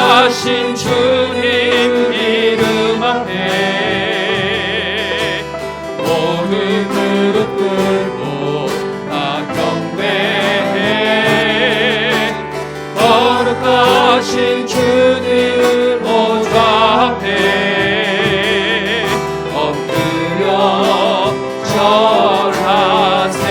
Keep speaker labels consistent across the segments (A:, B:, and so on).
A: 거룩하신 주님 이름 앞에 모든 무릎 꿇고 다 경배해. 거룩하신 주님 보좌 앞에 엎드려 절하세.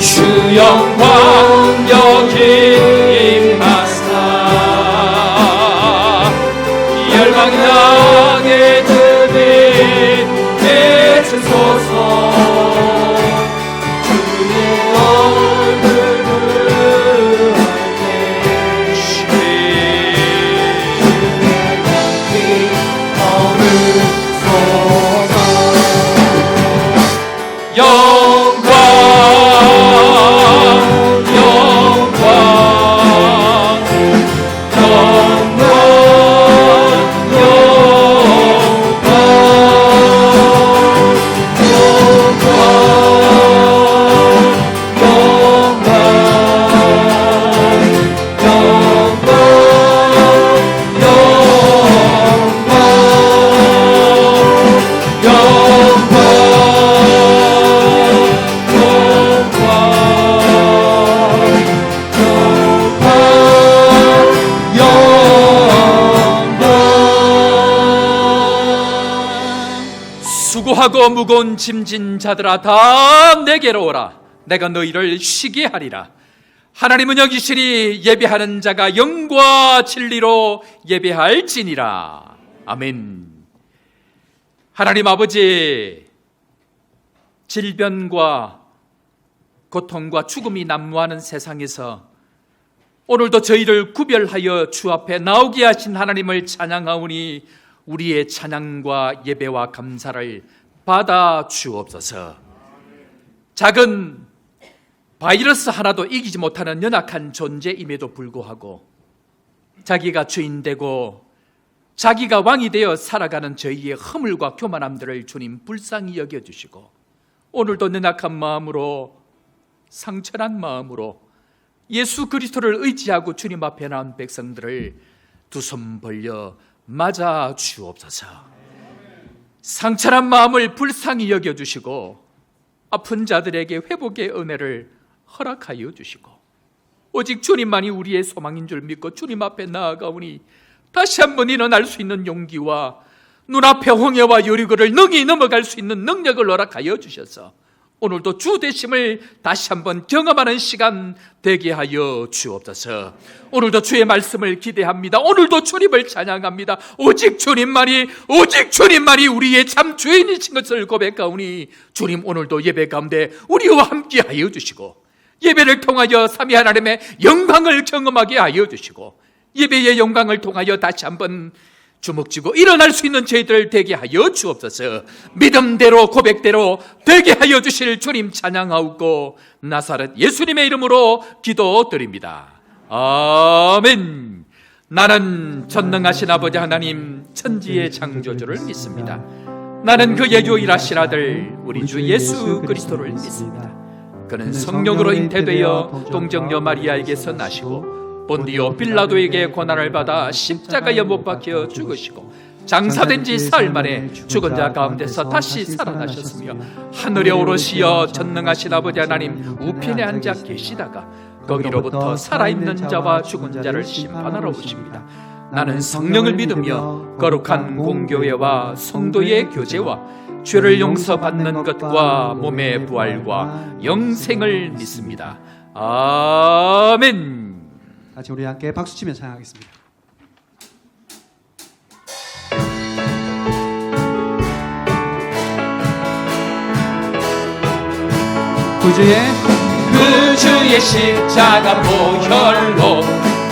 A: 주 영광 여기 임하사 열방 향해 주님 내주소서. 주의 얼굴을 할때 주의 빛 거르소서. 영광 수고하고 무거운 짐진 자들아 다 내게로 오라. 내가 너희를 쉬게 하리라. 하나님은 여기시니 예배하는 자가 영과 진리로 예배할지니라. 아멘. 하나님 아버지, 질병과 고통과 죽음이 난무하는 세상에서 오늘도 저희를 구별하여 주 앞에 나오게 하신 하나님을 찬양하오니 우리의 찬양과 예배와 감사를 받아 주옵소서. 작은 바이러스 하나도 이기지 못하는 연약한 존재임에도 불구하고 자기가 주인 되고 자기가 왕이 되어 살아가는 저희의 허물과 교만함들을 주님 불쌍히 여겨주시고 오늘도 연약한 마음으로 상처난 마음으로 예수 그리스도를 의지하고 주님 앞에 나온 백성들을 두 손 벌려 맞아 주옵소서. 상처난 마음을 불쌍히 여겨주시고 아픈 자들에게 회복의 은혜를 허락하여 주시고 오직 주님만이 우리의 소망인 줄 믿고 주님 앞에 나아가오니 다시 한번 일어날 수 있는 용기와 눈앞에 홍해와 여리고를 능히 넘어갈 수 있는 능력을 허락하여 주셔서 오늘도 주 되심을 다시 한번 경험하는 시간 되게 하여 주옵소서. 오늘도 주의 말씀을 기대합니다. 오늘도 주님을 찬양합니다. 오직 주님만이 우리의 참 주인이신 것을 고백하오니 주님 오늘도 예배 가운데 우리와 함께 하여 주시고 예배를 통하여 삼위 하나님의 영광을 경험하게 하여 주시고 예배의 영광을 통하여 다시 한번 주먹쥐고 일어날 수 있는 저희들 되게 하여 주옵소서. 믿음대로 고백대로 되게 하여 주실 주님 찬양하옵고 나사렛 예수님의 이름으로 기도드립니다. 아멘. 나는 전능하신 아버지 하나님 천지의 창조주를 믿습니다. 나는 그의 유일하신 아들 우리 주 예수 그리스도를 믿습니다. 그는 성령으로 잉태되어 동정녀 마리아에게서 나시고 본디오 빌라도에게 고난을 받아 십자가에 못 박혀 죽으시고 장사된 지 사흘 만에 죽은 자 가운데서 다시 살아나셨으며 하늘에 오르시어 전능하신 아버지 하나님 우편에 앉아 계시다가 거기로부터 살아있는 자와 죽은 자를 심판하러 오십니다. 나는 성령을 믿으며 거룩한 공교회와 성도의 교제와 죄를 용서받는 것과 몸의 부활과 영생을 믿습니다. 아멘.
B: 같이 우리 함께 박수치며 찬양하겠습니다.
A: 구주의 십자가 보혈로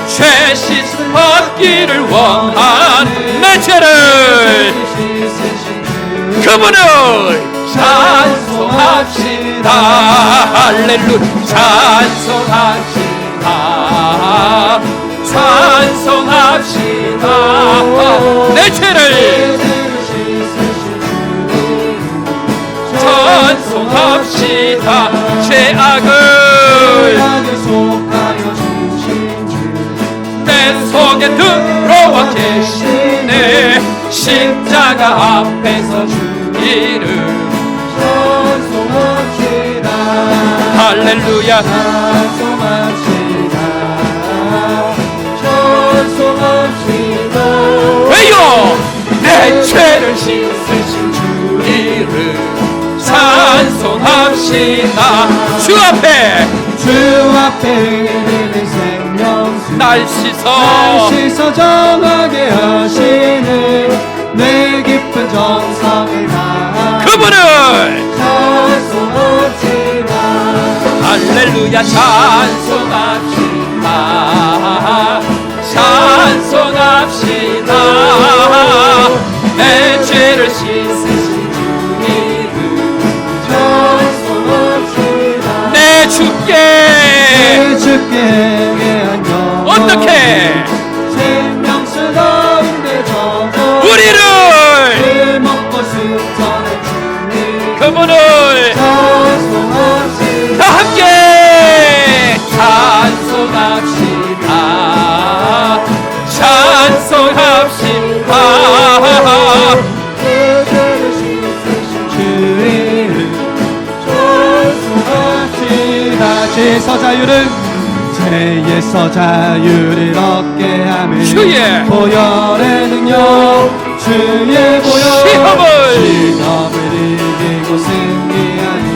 A: 죄 씻음 받기를 원하는 내 죄를 그분을 찬송합시다. 할렐루야. 찬송합시다. 내 죄를 찬송합시다. 죄악을 내 속에 들어와 계시네. 십자가 앞에서 주기를 찬송합시다. 할렐루야. 찬송합시다. 찬송합시다. 왜요? 내 죄를 씻으신 주 이름 찬송합시다. 주 앞에
B: 흐르는 생명수
A: 날 씻어
B: 정하게 하시는 내 깊은 정성을 다하여
A: 그분을
B: 찬송합시다.
A: 할렐루야. 찬송합시다. 찬송합시다. 내 죄를 씻으신 주 이름
B: 찬송합시다.
A: 내 주께
B: 예한 영
A: 어떻게
B: 생명수 가운데 적어
A: 우리를
B: 먹고 습전한 주님
A: 그분을
B: 찬송합시다.
A: 다 함께 찬송합시다. 찬송합시다.
B: 내 죄를 씻으신 주 이름 찬송합시다. 죄에서 자유를 얻게 함을
A: 주의
B: 보혈의 능력 주의 보혈 시험을 이기고 승리하니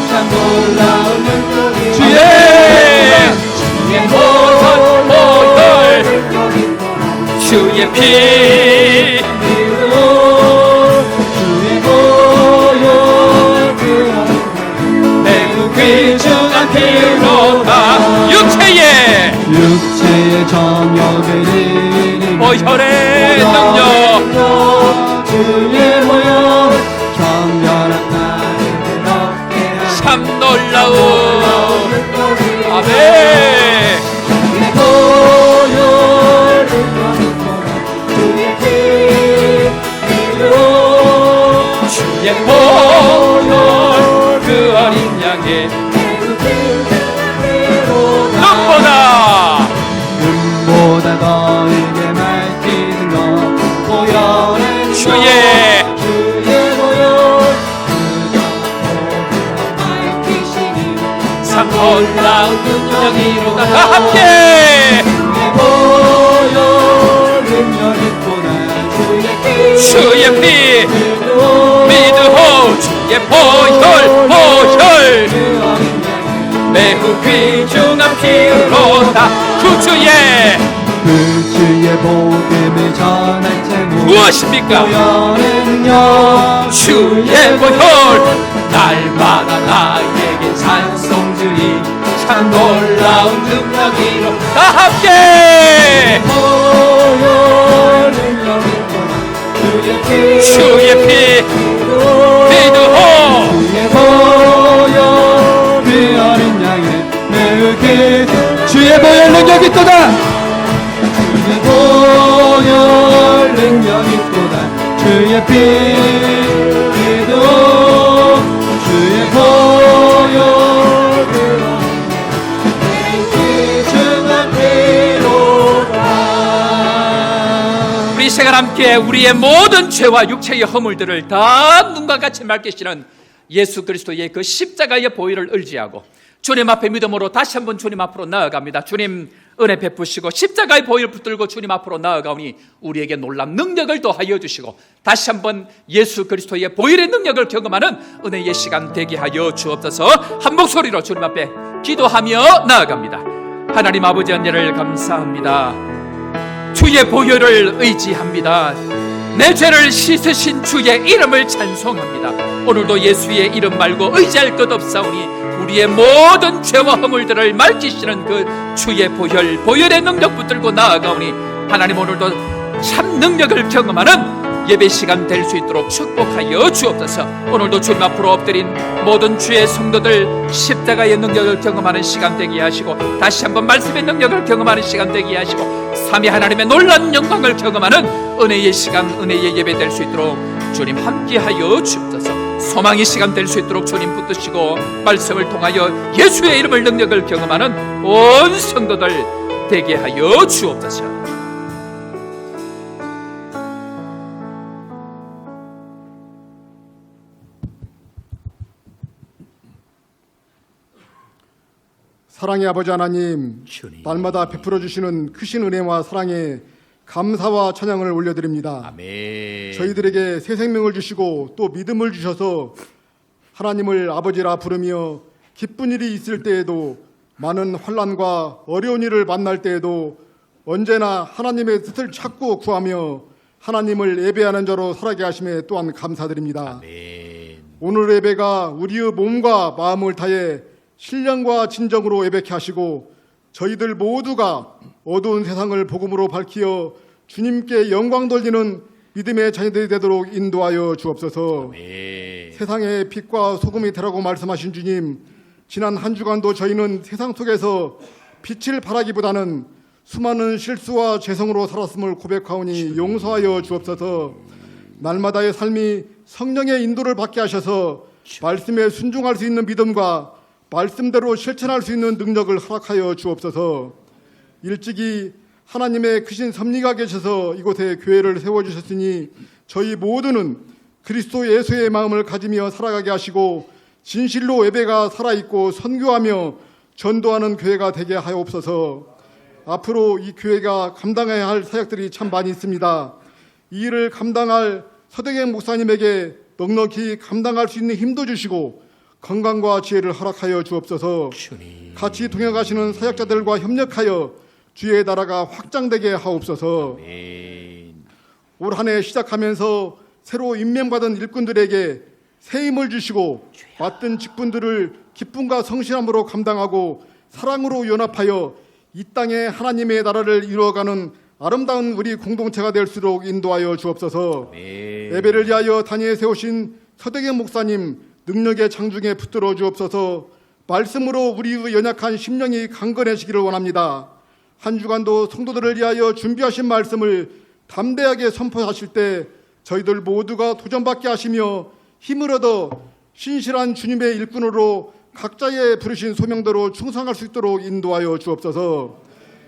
B: 참 놀라운 능력이
A: 주의 보혈 주의 피
B: 주의 보혈
A: 매우 귀중한 피로다. 육체의
B: 정욕을 이기는
A: 보혈의 능력
B: 주의 보혈 경멸한 나를 얻게 하니
A: 참 놀라운 아멘.
B: 주의 보혈 주의 피
A: 주의 보혈 그 어린 양의 눈보다
B: 너에게 말티는 것 보혈의
A: 주의
B: 보혈
A: 참 놀라운 능력이로다. 다 함께
B: 보혈 능력이 보다
A: 주의 피 믿으호 주의 보혈 매우 귀중한 피로다. 구주의
B: 복음을 전할 때
A: 무엇입니까?
B: 보혈의 능력
A: 주의 보혈 날마다 나에게 찬송주리 참 놀라운 능력이로 다 함께
B: 보혈 능력이 보다
A: 주의 피 믿으호
B: 주의 보혈 그 어린 양의 매우 주의 보혈 능력이 있도다. 주의 보혈 능력이 있도다. 주의 피 기도 주의 보혈 귀중한 피로다.
A: 우리 생활 함께 우리의 모든 죄와 육체의 허물들을 다 눈과 같이 맑히시는 예수 그리스도의 그 십자가의 보혈을 의지하고 주님 앞에 믿음으로 다시 한번 주님 앞으로 나아갑니다. 주님 은혜 베푸시고 십자가의 보혈 붙들고 주님 앞으로 나아가오니 우리에게 놀라운 능력을 더하여 주시고 다시 한번 예수 그리스도의 보혈의 능력을 경험하는 은혜의 시간 되게 하여 주옵소서. 한 목소리로 주님 앞에 기도하며 나아갑니다. 하나님 아버지 은혜를 감사합니다. 주의 보혈을 의지합니다. 내 죄를 씻으신 주의 이름을 찬송합니다. 오늘도 예수의 이름 말고 의지할 것 없사오니 우리의 모든 죄와 허물들을 맑히시는 그 주의 보혈의 능력 붙들고 나아가오니 하나님 오늘도 참 능력을 경험하는 예배 시간 될 수 있도록 축복하여 주옵소서. 오늘도 주님 앞으로 엎드린 모든 주의 성도들 십자가의 능력을 경험하는 시간 되게 하시고, 다시 한번 말씀의 능력을 경험하는 시간 되게 하시고, 삼위 하나님의 놀라운 영광을 경험하는 은혜의 시간, 은혜의 예배 될 수 있도록 주님 함께하여 주옵소서. 소망의 시간 될 수 있도록 주님 붙드시고, 말씀을 통하여 예수의 이름을 능력을 경험하는 온 성도들 되게 하여 주옵소서.
C: 사랑의 아버지 하나님,
A: 주님.
C: 날마다 베풀어 주시는 크신 은혜와 사랑에 감사와 찬양을 올려드립니다.
A: 아멘.
C: 저희들에게 새 생명을 주시고 또 믿음을 주셔서 하나님을 아버지라 부르며 기쁜 일이 있을 때에도, 많은 환난과 어려운 일을 만날 때에도 언제나 하나님의 뜻을 찾고 구하며 하나님을 예배하는 자로 살아게 하심에 또한 감사드립니다.
A: 아멘.
C: 오늘 예배가 우리의 몸과 마음을 다해 신령과 진정으로 예배케 하시고, 저희들 모두가 어두운 세상을 복음으로 밝히어 주님께 영광 돌리는 믿음의 자녀들이 되도록 인도하여 주옵소서.
A: 아멘.
C: 세상의 빛과 소금이 되라고 말씀하신 주님, 지난 한 주간도 저희는 세상 속에서 빛을 발하기보다는 수많은 실수와 죄성으로 살았음을 고백하오니 용서하여 주옵소서. 날마다의 삶이 성령의 인도를 받게 하셔서 말씀에 순종할 수 있는 믿음과 말씀대로 실천할 수 있는 능력을 허락하여 주옵소서. 일찍이 하나님의 크신 섭리가 계셔서 이곳에 교회를 세워주셨으니 저희 모두는 그리스도 예수의 마음을 가지며 살아가게 하시고, 진실로 예배가 살아있고 선교하며 전도하는 교회가 되게 하옵소서. 앞으로 이 교회가 감당해야 할 사역들이 참 많이 있습니다. 이 일을 감당할 서대경 목사님에게 넉넉히 감당할 수 있는 힘도 주시고 건강과 지혜를 허락하여 주옵소서.
A: 주님.
C: 같이 동행하시는 사역자들과 협력하여 주의 나라가 확장되게 하옵소서.
A: 아멘.
C: 올 한 해 시작하면서 새로 임명받은 일꾼들에게 새 힘을 주시고 맡은 직분들을 기쁨과 성실함으로 감당하고 사랑으로 연합하여 이 땅에 하나님의 나라를 이루어가는 아름다운 우리 공동체가 될수록 인도하여 주옵소서.
A: 아멘.
C: 예배를 위하여 단위에 세우신 서대경 목사님 능력의 장중에 붙들어 주옵소서. 말씀으로 우리의 연약한 심령이 강건해지기를 원합니다. 한 주간도 성도들을 위하여 준비하신 말씀을 담대하게 선포하실 때 저희들 모두가 도전받게 하시며 힘을 얻어 신실한 주님의 일꾼으로 각자의 부르신 소명대로 충성할 수 있도록 인도하여 주옵소서.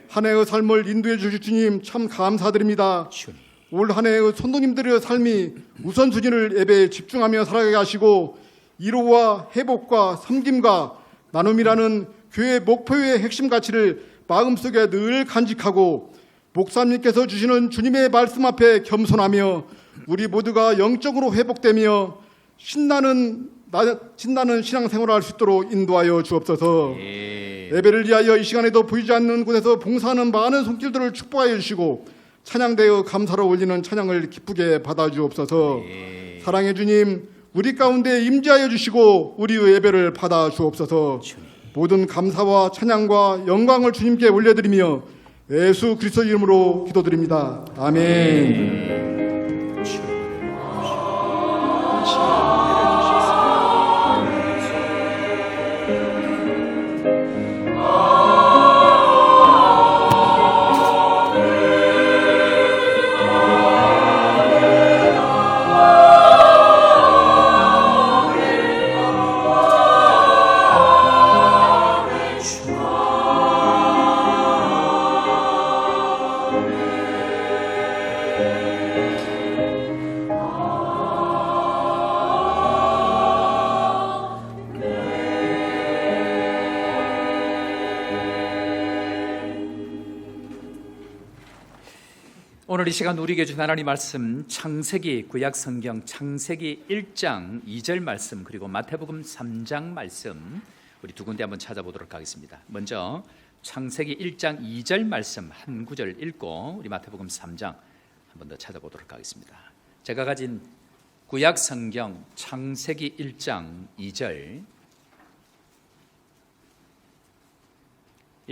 C: 한 해의 삶을 인도해 주실 주님 참 감사드립니다.
A: 주님.
C: 올 한 해의 성도님들의 삶이 우선순위를 예배에 집중하며 살아가게 하시고, 위로와 회복과 섬김과 나눔이라는 교회 목표의 핵심 가치를 마음속에 늘 간직하고, 목사님께서 주시는 주님의 말씀 앞에 겸손하며 우리 모두가 영적으로 회복되며 신나는 신앙생활을 할 수 있도록 인도하여 주옵소서. 예배를 위하여 이 시간에도 보이지 않는 곳에서 봉사하는 많은 손길들을 축복하여 주시고, 찬양되어 감사로 올리는 찬양을 기쁘게 받아주옵소서. 사랑의 주님, 우리 가운데 임재하여 주시고 우리의 예배를 받아 주옵소서. 모든 감사와 찬양과 영광을 주님께 올려드리며 예수 그리스도 이름으로 기도드립니다. 아멘.
A: 오늘 이 시간 우리에게 주신 하나님 말씀, 창세기 구약성경 창세기 1장 2절 말씀, 그리고 마태복음 3장 말씀, 우리 두 군데 한번 찾아보도록 하겠습니다. 먼저 창세기 1장 2절 말씀 한 구절 읽고 우리 마태복음 3장 한 번 더 찾아보도록 하겠습니다. 제가 가진 구약성경 창세기 1장 2절,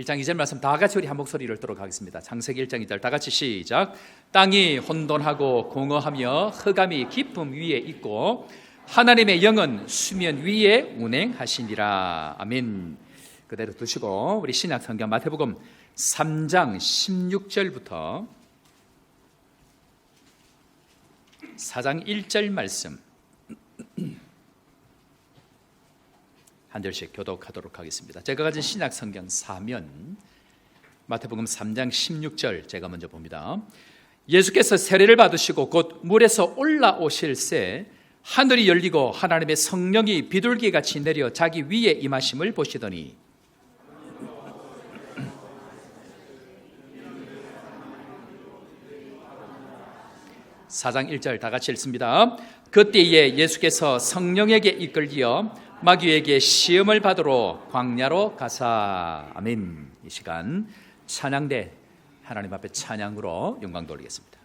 A: 1장 2절 말씀 다 같이 우리 한 목소리를 들도록 하겠습니다. 창세기 1장 2절 다 같이 시작. 땅이 혼돈하고 공허하며 흑암이 깊음 위에 있고 하나님의 영은 수면 위에 운행하시니라. 아멘. 그대로 두시고 우리 신약 성경 마태복음 3장 16절부터 4장 1절 말씀 한 절씩 교독하도록 하겠습니다. 제가 가진 신약 성경 사면 마태복음 3장 16절 제가 먼저 봅니다. 예수께서 세례를 받으시고 곧 물에서 올라오실새 하늘이 열리고 하나님의 성령이 비둘기같이 내려 자기 위에 임하심을 보시더니 사장 1절 다 같이 읽습니다. 그때에 예수께서 성령에게 이끌리어 마귀에게 시험을 받으러 광야로 가사. 아멘. 이 시간 찬양대 하나님 앞에 찬양으로 영광 돌리겠습니다.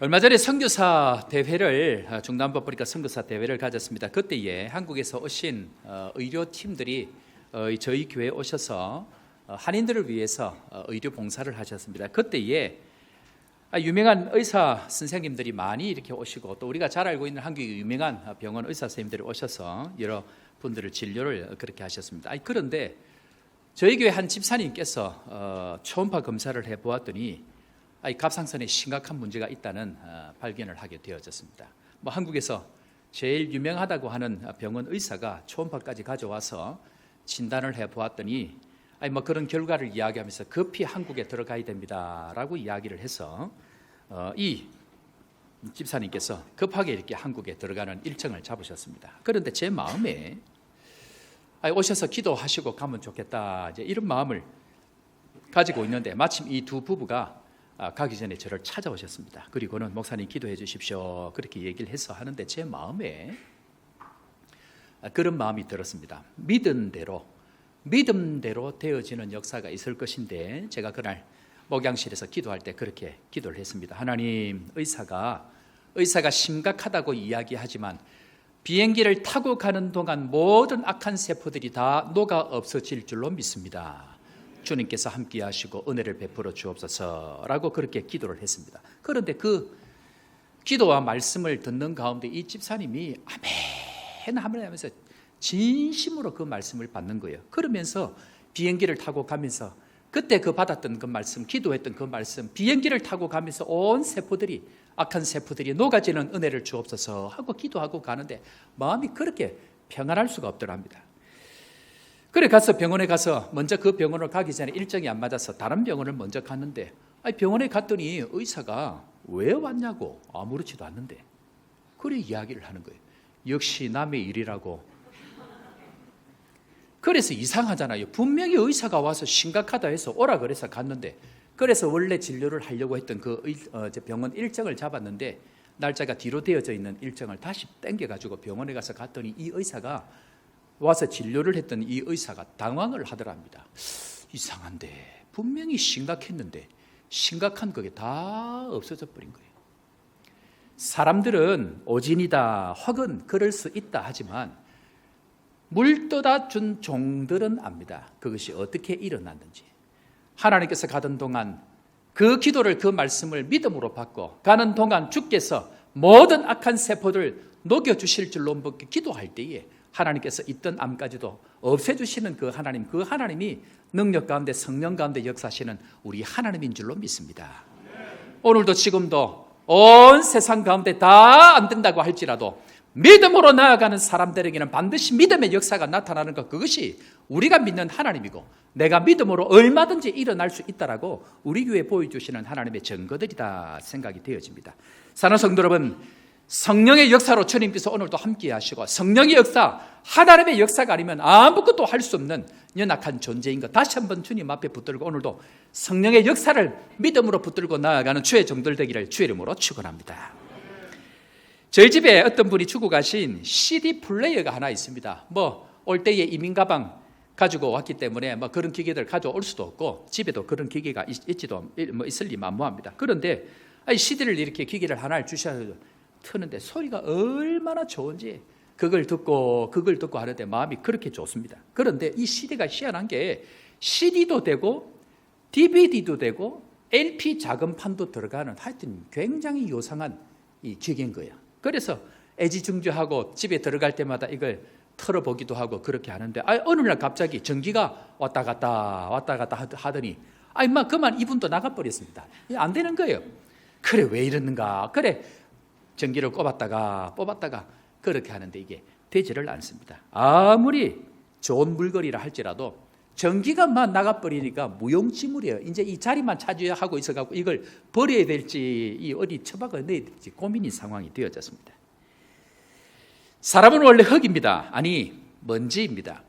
A: 얼마 전에 선교사 대회를 중남부아프리카 선교사 대회를 가졌습니다. 그때에 한국에서 오신 의료팀들이 저희 교회에 오셔서 한인들을 위해서 의료 봉사를 하셨습니다. 그때에 유명한 의사 선생님들이 많이 이렇게 오시고 또 우리가 잘 알고 있는 한국의 유명한 병원 의사 선생님들이 오셔서 여러 분들을 진료를 그렇게 하셨습니다. 그런데 저희 교회 한 집사님께서 초음파 검사를 해보았더니 갑상선에 심각한 문제가 있다는 발견을 하게 되어졌습니다. 한국에서 제일 유명하다고 하는 병원 의사가 초음파까지 가져와서 진단을 해보았더니 그런 결과를 이야기하면서 급히 한국에 들어가야 됩니다라고 이야기를 해서 이 집사님께서 급하게 이렇게 한국에 들어가는 일정을 잡으셨습니다. 그런데 제 마음에 오셔서 기도하시고 가면 좋겠다, 이제 이런 마음을 가지고 있는데 마침 이 두 부부가 가기 전에 저를 찾아오셨습니다. 그리고는 목사님 기도해 주십시오, 그렇게 얘기를 해서 하는데 제 마음에 그런 마음이 들었습니다. 믿음대로 되어지는 역사가 있을 것인데, 제가 그날 목양실에서 기도할 때 그렇게 기도를 했습니다. 하나님, 의사가 심각하다고 이야기하지만 비행기를 타고 가는 동안 모든 악한 세포들이 다 녹아 없어질 줄로 믿습니다. 주님께서 함께 하시고 은혜를 베풀어 주옵소서라고 그렇게 기도를 했습니다. 그런데 그 기도와 말씀을 듣는 가운데 이 집사님이 아멘 하면서 진심으로 그 말씀을 받는 거예요. 그러면서 비행기를 타고 가면서 그때 그 받았던 그 말씀, 기도했던 그 말씀, 비행기를 타고 가면서 온 세포들이, 악한 세포들이 녹아지는 은혜를 주옵소서 하고 기도하고 가는데 마음이 그렇게 평안할 수가 없더랍니다. 그래 가서 병원에 가서 먼저 그 병원을 가기 전에 일정이 안 맞아서 다른 병원을 먼저 갔는데, 병원에 갔더니 의사가 왜 왔냐고 아무렇지도 않는데 그래 이야기를 하는 거예요. 역시 남의 일이라고. 그래서 이상하잖아요. 분명히 의사가 와서 심각하다 해서 오라 그래서 갔는데, 그래서 원래 진료를 하려고 했던 그 병원 일정을 잡았는데 날짜가 뒤로 되어져 있는 일정을 다시 땡겨가지고 병원에 가서 갔더니 이 의사가 와서 진료를 했던 이 의사가 당황을 하더랍니다. 이상한데 분명히 심각했는데 심각한 그게 다 없어져 버린 거예요. 사람들은 오진이다 혹은 그럴 수 있다 하지만 물떠다 준 종들은 압니다. 그것이 어떻게 일어났는지. 하나님께서 가던 동안 그 기도를, 그 말씀을 믿음으로 받고 가는 동안 주께서 모든 악한 세포를 녹여주실 줄로 기도할 때에 하나님께서 있던 암까지도 없애주시는 그 하나님이 능력 가운데 성령 가운데 역사하시는 우리 하나님인 줄로 믿습니다. 오늘도 지금도 온 세상 가운데 다 안 된다고 할지라도 믿음으로 나아가는 사람들에게는 반드시 믿음의 역사가 나타나는 것, 그것이 우리가 믿는 하나님이고 내가 믿음으로 얼마든지 일어날 수 있다라고 우리 교회에 보여주시는 하나님의 증거들이다 생각이 되어집니다. 사랑하는 성도 여러분, 성령의 역사로 주님께서 오늘도 함께 하시고, 성령의 역사, 하나님의 역사가 아니면 아무것도 할 수 없는 연약한 존재인 것 다시 한번 주님 앞에 붙들고 오늘도 성령의 역사를 믿음으로 붙들고 나아가는 주의 종들 되기를 주의 이름으로 축원합니다. 저희 집에 어떤 분이 주고 가신 CD 플레이어가 하나 있습니다. 올 때에 이민 가방 가지고 왔기 때문에 그런 기계들 가져올 수도 없고 집에도 그런 기계가 있을 리 만무합니다. 그런데 CD를 이렇게 기계를 하나를 주셔서 트는데 소리가 얼마나 좋은지 그걸 듣고 하는데 마음이 그렇게 좋습니다. 그런데 이 CD가 희한한 게 CD도 되고 DVD도 되고 LP 작은판도 들어가는 하여튼 굉장히 요상한 이 기계인 거예요. 그래서 애지중지하고 집에 들어갈 때마다 이걸 털어보기도 하고 그렇게 하는데 어느 날 갑자기 전기가 왔다 갔다 하더니 그만 이분도 나가버렸습니다. 안 되는 거예요. 그래 왜 이러는가. 그래 전기를 뽑았다가 그렇게 하는데 이게 되지를 않습니다. 아무리 좋은 물건이라 할지라도 전기가 나가버리니까 무용지물이에요. 이제 이 자리만 차지하고 있어갖고 이걸 버려야 될지 어디 처박아 넣어야 될지 고민인 상황이 되어졌습니다. 사람은 원래 흙입니다. 먼지입니다.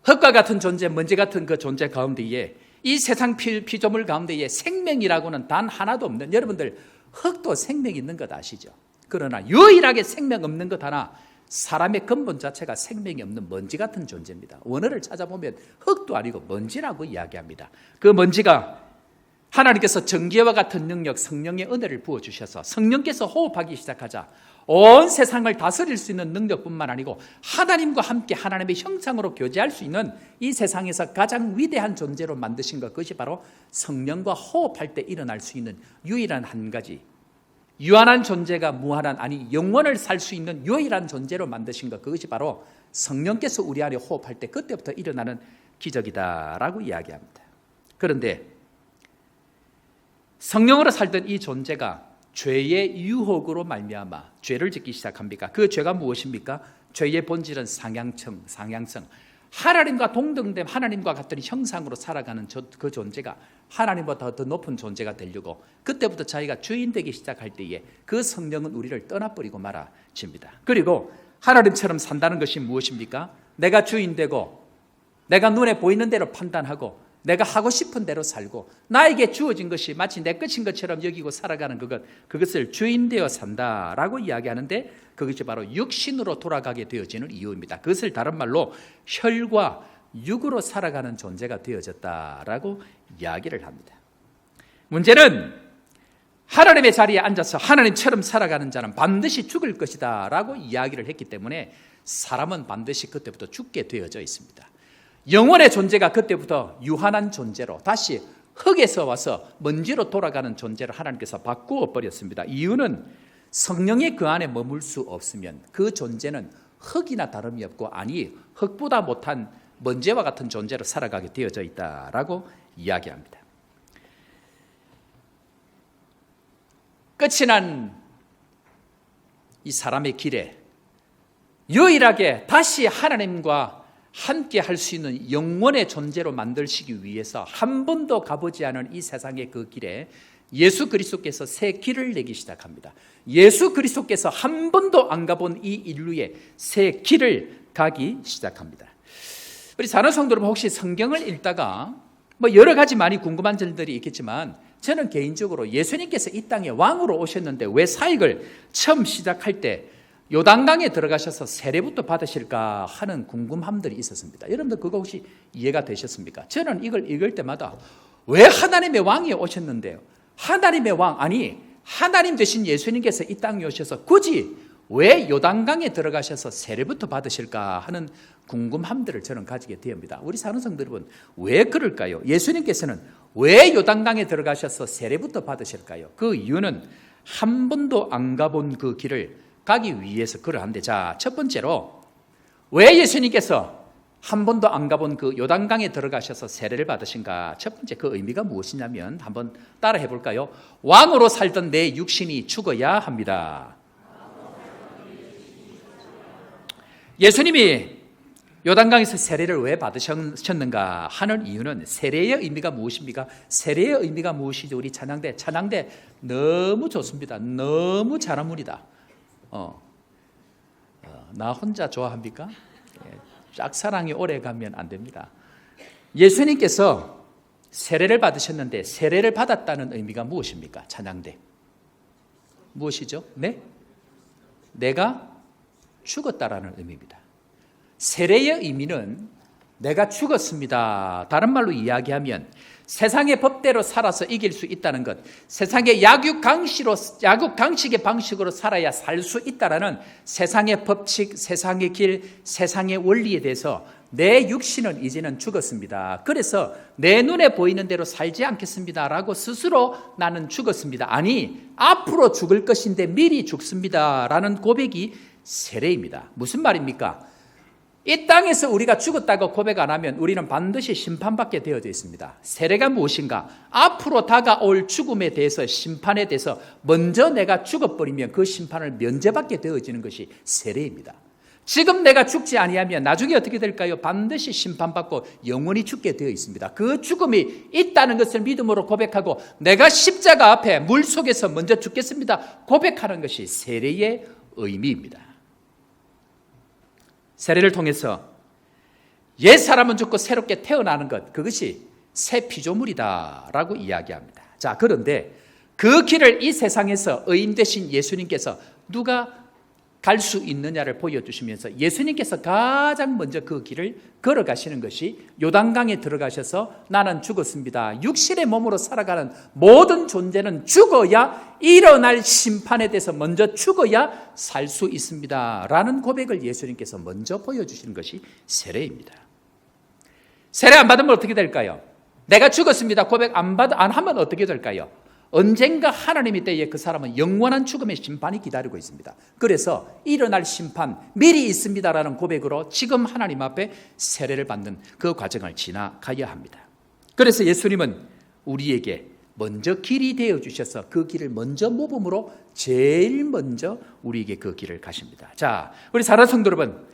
A: 흙과 같은 존재, 먼지 같은 그 존재 가운데에 이 세상 피조물 가운데에 생명이라고는 단 하나도 없는, 여러분들 흙도 생명이 있는 것 아시죠? 그러나 유일하게 생명 없는 것 하나, 사람의 근본 자체가 생명이 없는 먼지 같은 존재입니다. 원어를 찾아보면 흙도 아니고 먼지라고 이야기합니다. 그 먼지가 하나님께서 전기와 같은 능력, 성령의 은혜를 부어주셔서 성령께서 호흡하기 시작하자 온 세상을 다스릴 수 있는 능력뿐만 아니고 하나님과 함께 하나님의 형상으로 교제할 수 있는 이 세상에서 가장 위대한 존재로 만드신 것, 그것이 바로 성령과 호흡할 때 일어날 수 있는 유일한 한 가지, 유한한 존재가 무한한, 영원을 살 수 있는 유일한 존재로 만드신 것, 그것이 바로 성령께서 우리 안에 호흡할 때 그때부터 일어나는 기적이다라고 이야기합니다. 그런데 성령으로 살던 이 존재가 죄의 유혹으로 말미암아 죄를 짓기 시작합니까? 그 죄가 무엇입니까? 죄의 본질은 상향성, 하나님과 동등됨, 하나님과 같은 형상으로 살아가는 그 존재가 하나님보다 더 높은 존재가 되려고 그때부터 자기가 주인 되기 시작할 때에 그 성령은 우리를 떠나버리고 말아집니다. 그리고 하나님처럼 산다는 것이 무엇입니까? 내가 주인 되고 내가 눈에 보이는 대로 판단하고 내가 하고 싶은 대로 살고 나에게 주어진 것이 마치 내 것인 것처럼 여기고 살아가는 그것을 주인 되어 산다라고 이야기하는데 그것이 바로 육신으로 돌아가게 되어지는 이유입니다. 그것을 다른 말로 혈과 육으로 살아가는 존재가 되어졌다라고 이야기를 합니다. 문제는 하나님의 자리에 앉아서 하나님처럼 살아가는 자는 반드시 죽을 것이다 라고 이야기를 했기 때문에 사람은 반드시 그때부터 죽게 되어져 있습니다. 영혼의 존재가 그때부터 유한한 존재로 다시 흙에서 와서 먼지로 돌아가는 존재를 하나님께서 바꾸어 버렸습니다. 이유는 성령이 그 안에 머물 수 없으면 그 존재는 흙이나 다름이 없고 아니 흙보다 못한 먼지와 같은 존재로 살아가게 되어져 있다라고 이야기합니다. 끝이 난 이 사람의 길에 유일하게 다시 하나님과 함께 할 수 있는 영원의 존재로 만드시기 위해서 한 번도 가보지 않은 이 세상의 그 길에 예수 그리스도께서 새 길을 내기 시작합니다. 예수 그리스도께서 한 번도 안 가본 이 인류의 새 길을 가기 시작합니다. 우리 사랑하는 성도 여러분, 혹시 성경을 읽다가 여러 가지 많이 궁금한 점들이 있겠지만 저는 개인적으로 예수님께서 이 땅에 왕으로 오셨는데 왜 사역을 처음 시작할 때 요단강에 들어가셔서 세례부터 받으실까 하는 궁금함들이 있었습니다. 여러분들 그거 혹시 이해가 되셨습니까? 저는 이걸 읽을 때마다 왜 하나님의 왕이 오셨는데요? 하나님의 왕, 아니 하나님 되신 예수님께서 이 땅에 오셔서 굳이 왜 요단강에 들어가셔서 세례부터 받으실까 하는 궁금함들을 저는 가지게 됩니다. 우리 사는 성도 여러분, 왜 그럴까요? 예수님께서는 왜 요단강에 들어가셔서 세례부터 받으실까요? 그 이유는 한 번도 안 가본 그 길을 가기 위해서 그러한데, 자, 첫 번째로 왜 예수님께서 한 번도 안 가본 그 요단강에 들어가셔서 세례를 받으신가? 첫 번째 그 의미가 무엇이냐면 한번 따라 해볼까요? 왕으로 살던 내 육신이 죽어야 합니다. 예수님이 요단강에서 세례를 왜 받으셨는가 하는 이유는 세례의 의미가 무엇입니까? 세례의 의미가 무엇이죠? 우리 찬양대 너무 좋습니다. 너무 잘합니다. 나 혼자 좋아합니까? 짝사랑이 오래 가면 안 됩니다. 예수님께서 세례를 받으셨는데 세례를 받았다는 의미가 무엇입니까? 찬양대 무엇이죠? 네? 내가 죽었다라는 의미입니다. 세례의 의미는 내가 죽었습니다. 다른 말로 이야기하면 세상의 법대로 살아서 이길 수 있다는 것, 세상의 약육강식의 방식으로 살아야 살 수 있다라는 세상의 법칙, 세상의 길, 세상의 원리에 대해서 내 육신은 이제는 죽었습니다. 그래서 내 눈에 보이는 대로 살지 않겠습니다라고 스스로 나는 죽었습니다. 아니, 앞으로 죽을 것인데 미리 죽습니다라는 고백이 세례입니다. 무슨 말입니까? 이 땅에서 우리가 죽었다고 고백 안 하면 우리는 반드시 심판받게 되어져 있습니다. 세례가 무엇인가? 앞으로 다가올 죽음에 대해서, 심판에 대해서 먼저 내가 죽어버리면 그 심판을 면제받게 되어지는 것이 세례입니다. 지금 내가 죽지 아니하면 나중에 어떻게 될까요? 반드시 심판받고 영원히 죽게 되어 있습니다. 그 죽음이 있다는 것을 믿음으로 고백하고 내가 십자가 앞에 물속에서 먼저 죽겠습니다 고백하는 것이 세례의 의미입니다. 세례를 통해서 옛 사람은 죽고 새롭게 태어나는 것, 그것이 새 피조물이다라고 이야기합니다. 자, 그런데 그 길을 이 세상에서 의인 되신 예수님께서 누가 갈 수 있느냐를 보여주시면서 예수님께서 가장 먼저 그 길을 걸어가시는 것이 요단강에 들어가셔서 나는 죽었습니다. 육신의 몸으로 살아가는 모든 존재는 죽어야 일어날 심판에 대해서 먼저 죽어야 살 수 있습니다 라는 고백을 예수님께서 먼저 보여주시는 것이 세례입니다. 세례 안 받으면 어떻게 될까요? 내가 죽었습니다 고백 안 하면 어떻게 될까요? 언젠가 하나님의 때에 그 사람은 영원한 죽음의 심판이 기다리고 있습니다. 그래서 일어날 심판 미리 있습니다라는 고백으로 지금 하나님 앞에 세례를 받는 그 과정을 지나가야 합니다. 그래서 예수님은 우리에게 먼저 길이 되어 주셔서 그 길을 먼저 모범으로 제일 먼저 우리에게 그 길을 가십니다. 자, 우리 사랑하는 성도 여러분,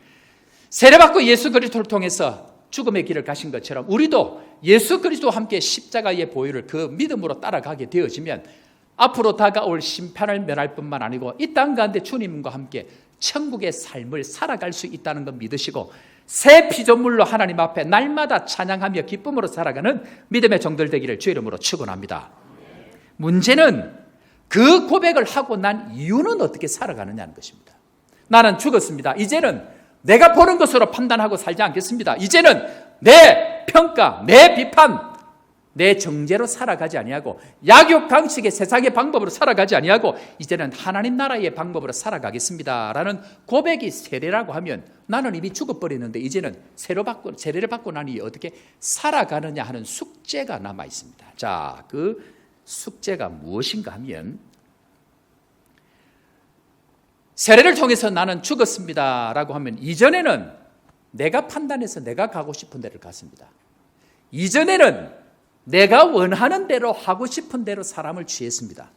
A: 세례받고 예수 그리스도를 통해서 죽음의 길을 가신 것처럼 우리도 예수 그리스도와 함께 십자가의 보혈을 그 믿음으로 따라가게 되어지면 앞으로 다가올 심판을 면할 뿐만 아니고 이 땅 가운데 주님과 함께 천국의 삶을 살아갈 수 있다는 것 믿으시고 새 피조물로 하나님 앞에 날마다 찬양하며 기쁨으로 살아가는 믿음의 종들 되기를 주의 이름으로 축원합니다. 문제는 그 고백을 하고 난 이유는 어떻게 살아가느냐는 것입니다. 나는 죽었습니다. 이제는 내가 보는 것으로 판단하고 살지 않겠습니다. 이제는 내 평가, 내 비판, 내 정죄로 살아가지 아니하고 약육강식의 세상의 방법으로 살아가지 아니하고 이제는 하나님 나라의 방법으로 살아가겠습니다 라는 고백이 세례라고 하면 나는 이미 죽어버렸는데 이제는 세례를 받고 나니 어떻게 살아가느냐 하는 숙제가 남아 있습니다. 자, 그 숙제가 무엇인가 하면 세례를 통해서 나는 죽었습니다 라고 하면 이전에는 내가 판단해서 내가 가고 싶은 데를 갔습니다. 이전에는 내가 원하는 대로 하고 싶은 대로 사람을 취했습니다.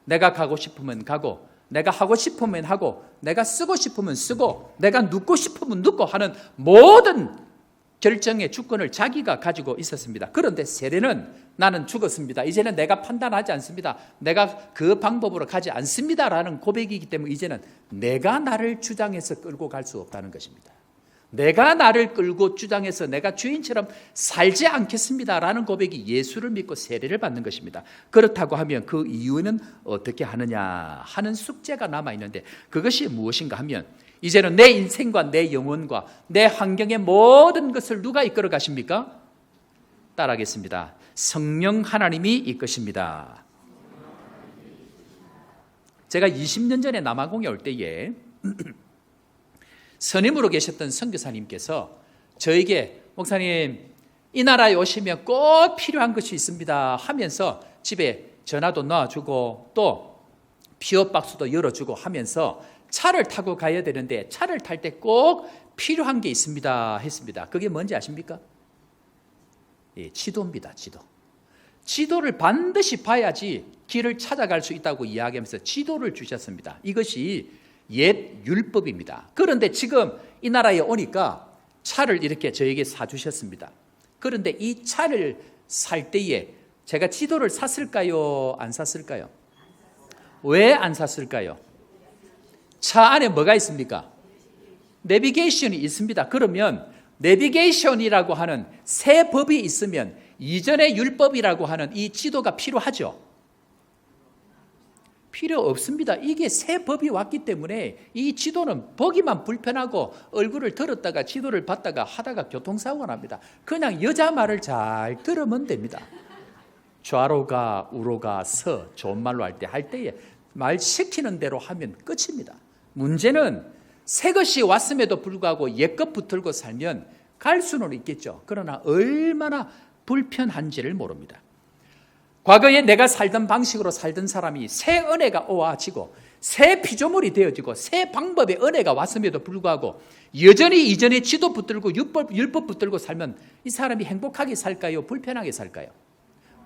A: 내가 가고 싶으면 가고 내가 하고 싶으면 하고 내가 쓰고 싶으면 쓰고 내가 눕고 싶으면 눕고 하는 모든 결정의 주권을 자기가 가지고 있었습니다. 그런데 세례는 나는 죽었습니다. 이제는 내가 판단하지 않습니다. 내가 그 방법으로 가지 않습니다라는 고백이기 때문에 이제는 내가 나를 주장해서 끌고 갈 수 없다는 것입니다. 내가 나를 끌고 주장해서 내가 주인처럼 살지 않겠습니다라는 고백이 예수를 믿고 세례를 받는 것입니다. 그렇다고 하면 그 이유는 어떻게 하느냐 하는 숙제가 남아있는데 그것이 무엇인가 하면 이제는 내 인생과 내 영혼과 내 환경의 모든 것을 누가 이끌어 가십니까? 따라하겠습니다. 성령 하나님이 이끄십니다. 제가 20년 전에 남아공에 올 때에 선임으로 계셨던 선교사님께서 저에게 목사님 이 나라에 오시면 꼭 필요한 것이 있습니다 하면서 집에 전화도 놔주고 또 피어박스도 열어주고 하면서 차를 타고 가야 되는데 차를 탈 때 꼭 필요한 게 있습니다 했습니다. 그게 뭔지 아십니까? 예, 지도입니다. 지도를 반드시 봐야지 길을 찾아갈 수 있다고 이야기하면서 지도를 주셨습니다. 이것이 옛 율법입니다. 그런데 지금 이 나라에 오니까 차를 이렇게 저에게 사주셨습니다. 그런데 이 차를 살 때에 제가 지도를 샀을까요? 안 샀을까요? 왜 안 샀을까요? 차 안에 뭐가 있습니까? 내비게이션이 있습니다. 그러면 내비게이션이라고 하는 새 법이 있으면 이전의 율법이라고 하는 이 지도가 필요하죠? 필요 없습니다. 이게 새 법이 왔기 때문에 이 지도는 보기만 불편하고 얼굴을 들었다가 지도를 봤다가 하다가 교통사고가 납니다. 그냥 여자 말을 잘 들으면 됩니다. 좌로가 우로가 서 좋은 말로 할 때에 말 시키는 대로 하면 끝입니다. 문제는 새 것이 왔음에도 불구하고 옛것 붙들고 살면 갈 수는 있겠죠. 그러나 얼마나 불편한지를 모릅니다. 과거에 내가 살던 방식으로 살던 사람이 새 은혜가 오아지고 새 피조물이 되어지고 새 방법의 은혜가 왔음에도 불구하고 여전히 이전에 지도 붙들고 율법 붙들고 살면 이 사람이 행복하게 살까요? 불편하게 살까요?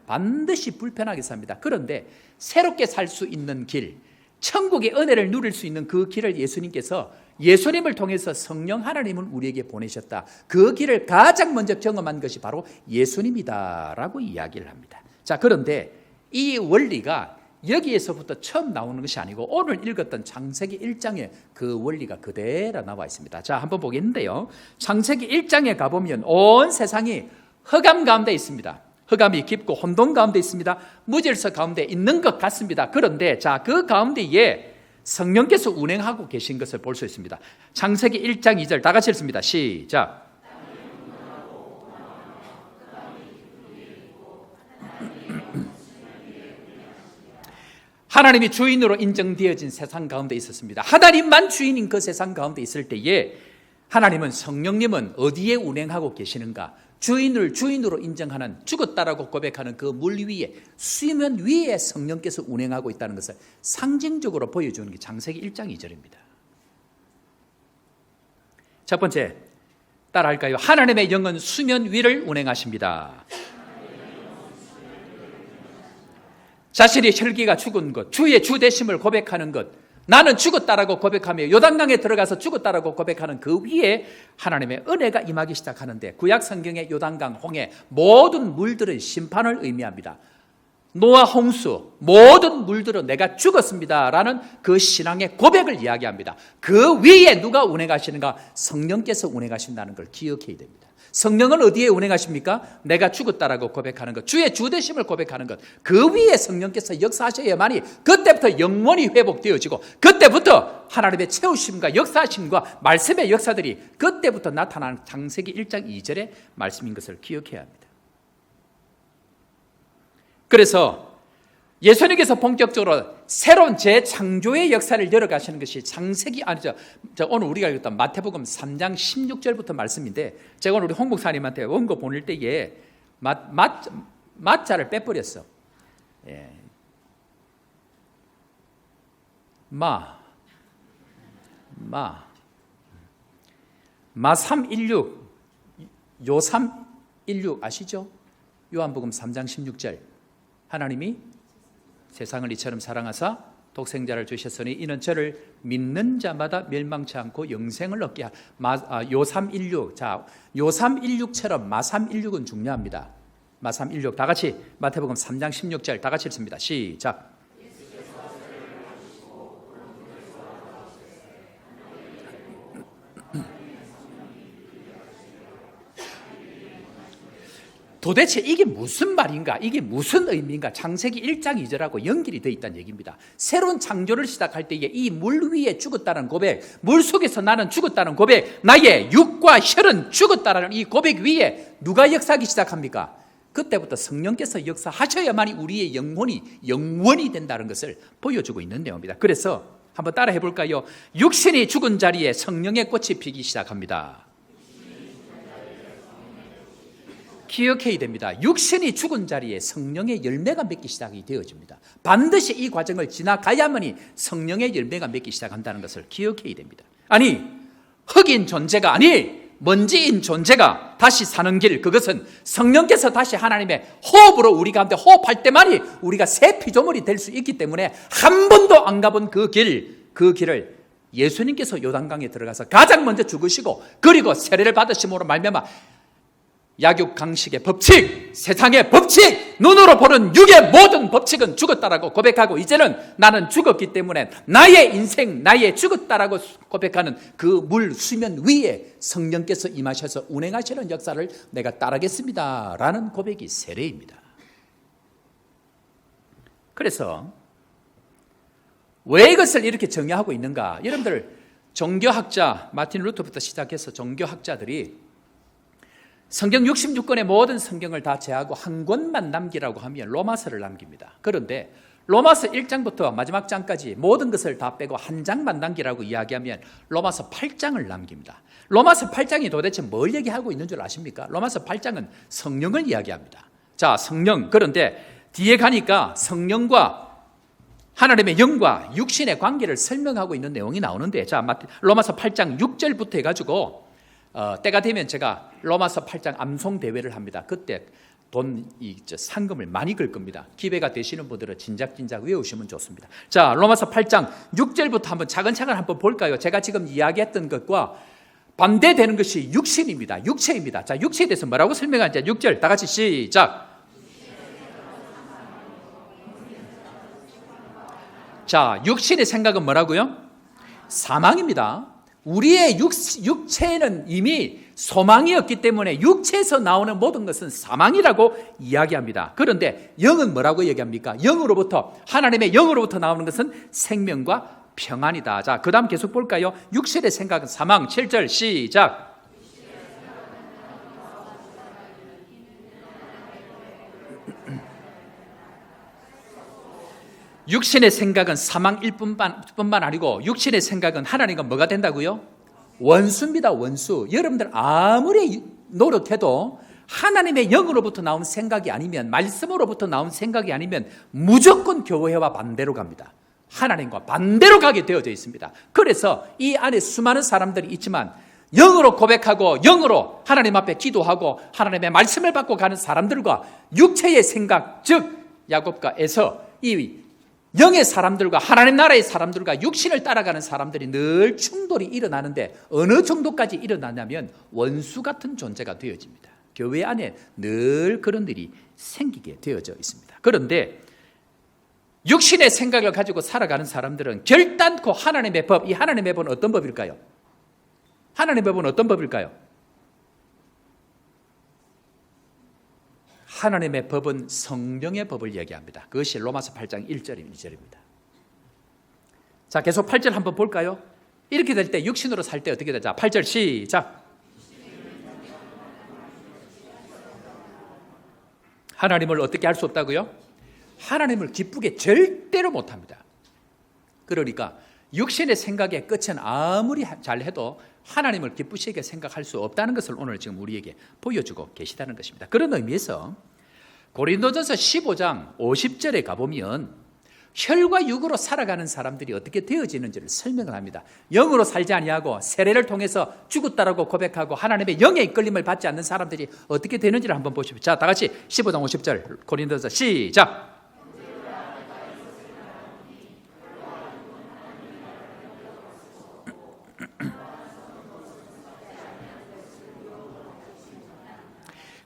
A: 반드시 불편하게 삽니다. 그런데 새롭게 살 수 있는 길, 천국의 은혜를 누릴 수 있는 그 길을 예수님께서 예수님을 통해서 성령 하나님을 우리에게 보내셨다. 그 길을 가장 먼저 경험한 것이 바로 예수님이다라고 이야기를 합니다. 자, 그런데 이 원리가 여기에서부터 처음 나오는 것이 아니고 오늘 읽었던 창세기 1장에 그 원리가 그대로 나와 있습니다. 자, 한번 보겠는데요. 창세기 1장에 가보면 온 세상이 흑암 가운데 있습니다. 흑암이 깊고 혼돈 가운데 있습니다. 무질서 가운데 있는 것 같습니다. 그런데 자, 그 가운데에 성령께서 운행하고 계신 것을 볼 수 있습니다. 창세기 1장 2절 다 같이 읽습니다. 시작. 하나님이 주인으로 인정되어진 세상 가운데 있었습니다. 하나님만 주인인 그 세상 가운데 있을 때에 하나님은 성령님은 어디에 운행하고 계시는가? 주인을 주인으로 인정하는 죽었다라고 고백하는 그 물 위에 수면 위에 성령께서 운행하고 있다는 것을 상징적으로 보여주는 게 창세기 1장 2절입니다. 첫 번째 따라할까요? 하나님의 영은 수면 위를 운행하십니다. 자신의 혈기가 죽은 것, 주의 주되심을 고백하는 것, 나는 죽었다라고 고백하며 요단강에 들어가서 죽었다라고 고백하는 그 위에 하나님의 은혜가 임하기 시작하는데 구약 성경의 요단강, 홍해 모든 물들은 심판을 의미합니다. 노아 홍수 모든 물들은 내가 죽었습니다라는 그 신앙의 고백을 이야기합니다. 그 위에 누가 운행하시는가? 성령께서 운행하신다는 걸 기억해야 됩니다. 성령은 어디에 운행하십니까? 내가 죽었다라고 고백하는 것, 주의 주되심을 고백하는 것, 그 위에 성령께서 역사하셔야만이 그때부터 영원히 회복되어지고 그때부터 하나님의 채우심과 역사하심과 말씀의 역사들이 그때부터 나타나는 창세기 1장 2절의 말씀인 것을 기억해야 합니다. 그래서 예수님께서 본격적으로 새로운 재창조의 역사를 열어가시는 것이 창세기 아니죠. 오늘 우리가 읽었던 마태복음 3장 16절부터 말씀인데, 제가 오늘 우리 홍 목사님한테 원고 보낼 때에 마자를 빼버렸어. 예. 마 316, 요 316 아시죠? 요한복음 3장 16절. 하나님이 세상을 이처럼 사랑하사 독생자를 주셨으니 이는 저를 믿는 자마다 멸망치 않고 영생을 얻게 요 316. 자, 요 316처럼 마 316은 중요합니다. 마 316 다 같이 마태복음 3장 16절 다 같이 읽습니다. 시작. 도대체 이게 무슨 말인가? 이게 무슨 의미인가? 창세기 1장 2절하고 연결이 되어 있다는 얘기입니다. 새로운 창조를 시작할 때에 이 물 위에 죽었다는 고백, 물 속에서 나는 죽었다는 고백, 나의 육과 혈은 죽었다는 이 고백 위에 누가 역사하기 시작합니까? 그때부터 성령께서 역사하셔야만이 우리의 영원이 된다는 것을 보여주고 있는 내용입니다. 그래서 한번 따라 해볼까요? 육신이 죽은 자리에 성령의 꽃이 피기 시작합니다. 기억해야 됩니다. 육신이 죽은 자리에 성령의 열매가 맺기 시작이 되어집니다. 반드시 이 과정을 지나가야만이 성령의 열매가 맺기 시작한다는 것을 기억해야 됩니다. 아니, 흙인 존재가 아니 먼지인 존재가 다시 사는 길, 그것은 성령께서 다시 하나님의 호흡으로 우리 가운데 호흡할 때만이 우리가 새 피조물이 될 수 있기 때문에 한 번도 안 가본 그 길을 예수님께서 요단강에 들어가서 가장 먼저 죽으시고 그리고 세례를 받으심으로 말미암아 약육강식의 법칙, 세상의 법칙, 눈으로 보는 육의 모든 법칙은 죽었다라고 고백하고 이제는 나는 죽었기 때문에 나의 인생, 나의 죽었다라고 고백하는 그 물 수면 위에 성령께서 임하셔서 운행하시는 역사를 내가 따르겠습니다 라는 고백이 세례입니다. 그래서 왜 이것을 이렇게 정의하고 있는가? 여러분들 종교학자 마틴 루터부터 시작해서 종교학자들이 성경 66권의 모든 성경을 다 제하고 한 권만 남기라고 하면 로마서를 남깁니다. 그런데 로마서 1장부터 마지막 장까지 모든 것을 다 빼고 한 장만 남기라고 이야기하면 로마서 8장을 남깁니다. 로마서 8장이 도대체 뭘 얘기하고 있는 줄 아십니까? 로마서 8장은 성령을 이야기합니다. 자, 성령. 그런데 뒤에 가니까 성령과 하나님의 영과 육신의 관계를 설명하고 있는 내용이 나오는데, 자, 로마서 8장 6절부터 해가지고 때가 되면 제가 로마서 8장 암송 대회를 합니다. 그때 상금을 많이 걸 겁니다. 기회가 되시는 분들은 진작 외우시면 좋습니다. 자, 로마서 8장 6절부터 한번 차근차근 한번 볼까요? 제가 지금 이야기했던 것과 반대되는 것이 육신입니다. 육체입니다. 자, 육체에 대해서 뭐라고 설명하는지 6절 다 같이 시작. 자, 육신의 생각은 뭐라고요? 사망입니다. 우리의 육체는 이미 소망이었기 때문에 육체에서 나오는 모든 것은 사망이라고 이야기합니다. 그런데 영은 뭐라고 얘기합니까? 하나님의 영으로부터 나오는 것은 생명과 평안이다. 자, 그 다음 계속 볼까요? 육신의 생각은 사망. 7절 시작. 육신의 생각은 사망일 뿐만 아니고 육신의 생각은 하나님과 뭐가 된다고요? 원수입니다. 원수. 여러분들 아무리 노력해도 하나님의 영으로부터 나온 생각이 아니면, 말씀으로부터 나온 생각이 아니면 무조건 교회와 반대로 갑니다. 하나님과 반대로 가게 되어져 있습니다. 그래서 이 안에 수많은 사람들이 있지만 영으로 고백하고 영으로 하나님 앞에 기도하고 하나님의 말씀을 받고 가는 사람들과 육체의 생각, 즉 야곱과 에서 이 영의 사람들과 하나님 나라의 사람들과 육신을 따라가는 사람들이 늘 충돌이 일어나는데 어느 정도까지 일어나냐면 원수 같은 존재가 되어집니다. 교회 안에 늘 그런 일이 생기게 되어져 있습니다. 그런데 육신의 생각을 가지고 살아가는 사람들은 결단코 하나님의 법, 이 하나님의 법은 어떤 법일까요? 하나님의 법은 어떤 법일까요? 하나님의 법은 성령의 법을 얘기합니다. 그것이 로마서 8장 1절 2절입니다. 자, 계속 8절 한번 볼까요? 이렇게 될 때 육신으로 살 때 어떻게 되죠? 8절 시작. 하나님을 어떻게 할 수 없다고요? 하나님을 기쁘게 절대로 못합니다. 그러니까 육신의 생각의 끝은 아무리 잘해도 하나님을 기쁘시게 생각할 수 없다는 것을 오늘 지금 우리에게 보여주고 계시다는 것입니다. 그런 의미에서 고린도전서 15장 50절에 가보면 혈과 육으로 살아가는 사람들이 어떻게 되어지는지를 설명을 합니다. 영으로 살지 아니하고 세례를 통해서 죽었다라고 고백하고 하나님의 영의 이끌림을 받지 않는 사람들이 어떻게 되는지를 한번 보십시오. 자, 다 같이 15장 50절 고린도전서 시작.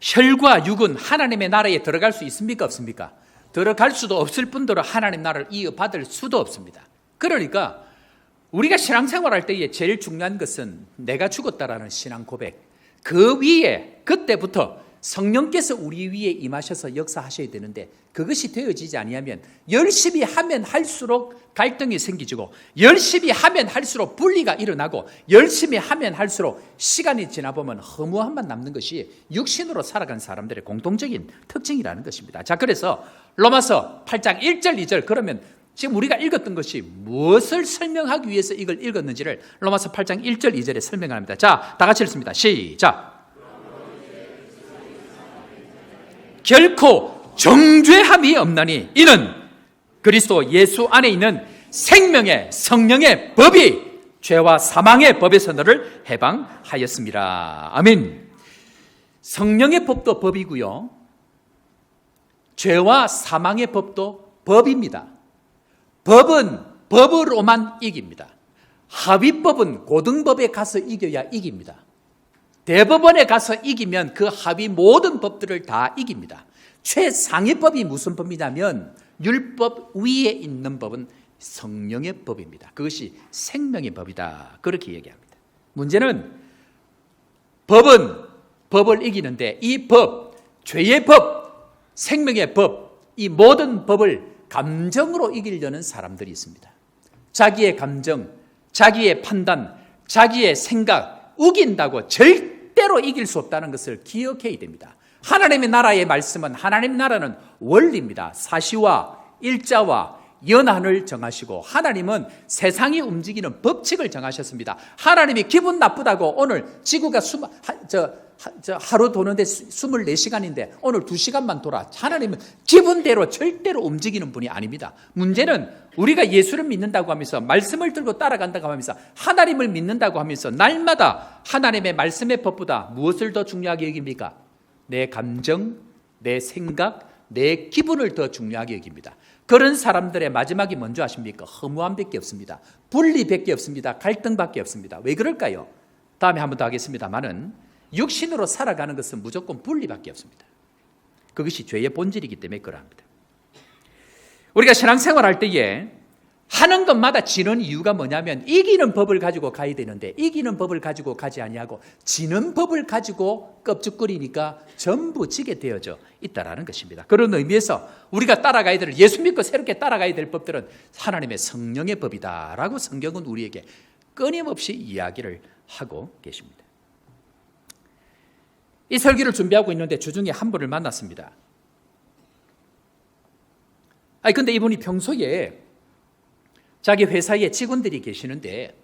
A: 혈과 육은 하나님의 나라에 들어갈 수 있습니까? 없습니까? 들어갈 수도 없을 뿐더러 하나님 나라를 이어받을 수도 없습니다. 그러니까 우리가 신앙생활할 때에 제일 중요한 것은 내가 죽었다라는 신앙 고백, 그 위에 그때부터 성령께서 우리 위에 임하셔서 역사하셔야 되는데 그것이 되어지지 아니하면 열심히 하면 할수록 갈등이 생기지고 열심히 하면 할수록 분리가 일어나고 열심히 하면 할수록 시간이 지나보면 허무함만 남는 것이 육신으로 살아간 사람들의 공통적인 특징이라는 것입니다. 자, 그래서 로마서 8장 1절 2절 그러면 지금 우리가 읽었던 것이 무엇을 설명하기 위해서 이걸 읽었는지를 로마서 8장 1절 2절에 설명합니다. 자, 다 같이 읽습니다. 시작. 결코 정죄함이 없나니 이는 그리스도 예수 안에 있는 생명의 성령의 법이 죄와 사망의 법에서 너를 해방하였습니다. 아멘. 성령의 법도 법이고요, 죄와 사망의 법도 법입니다. 법은 법으로만 이깁니다. 하위법은 고등법에 가서 이겨야 이깁니다. 대법원에 가서 이기면 그 하위 모든 법들을 다 이깁니다. 최상위법이 무슨 법이냐면 율법 위에 있는 법은 성령의 법입니다. 그것이 생명의 법이다, 그렇게 얘기합니다. 문제는 법은 법을 이기는데 이 법, 죄의 법, 생명의 법, 이 모든 법을 감정으로 이기려는 사람들이 있습니다. 자기의 감정, 자기의 판단, 자기의 생각 우긴다고 절대로 이길 수 없다는 것을 기억해야 됩니다. 하나님의 나라의 말씀은, 하나님의 나라는 원리입니다. 사시와 일자와 연한을 정하시고 하나님은 세상이 움직이는 법칙을 정하셨습니다. 하나님이 기분 나쁘다고 오늘 지구가 하루 도는데 24시간인데 오늘 2시간만 돌아. 하나님은 기분대로 절대로 움직이는 분이 아닙니다. 문제는 우리가 예수를 믿는다고 하면서 말씀을 들고 따라간다고 하면서 하나님을 믿는다고 하면서 날마다 하나님의 말씀의 법보다 무엇을 더 중요하게 여깁니까? 내 감정, 내 생각, 내 기분을 더 중요하게 여깁니다. 그런 사람들의 마지막이 뭔지 아십니까? 허무함밖에 없습니다. 분리밖에 없습니다. 갈등밖에 없습니다. 왜 그럴까요? 다음에 한 번 더 하겠습니다만은 육신으로 살아가는 것은 무조건 분리밖에 없습니다. 그것이 죄의 본질이기 때문에 그러합니다. 우리가 신앙생활할 때에 하는 것마다 지는 이유가 뭐냐면 이기는 법을 가지고 가야 되는데 이기는 법을 가지고 가지 아니하고 지는 법을 가지고 껍죽거리니까 전부 지게 되어져 있다라는 것입니다. 그런 의미에서 우리가 따라가야 될, 예수 믿고 새롭게 따라가야 될 법들은 하나님의 성령의 법이다라고 성경은 우리에게 끊임없이 이야기를 하고 계십니다. 이 설교를 준비하고 있는데 주중에 한 분을 만났습니다. 근데 이분이 평소에 자기 회사에 직원들이 계시는데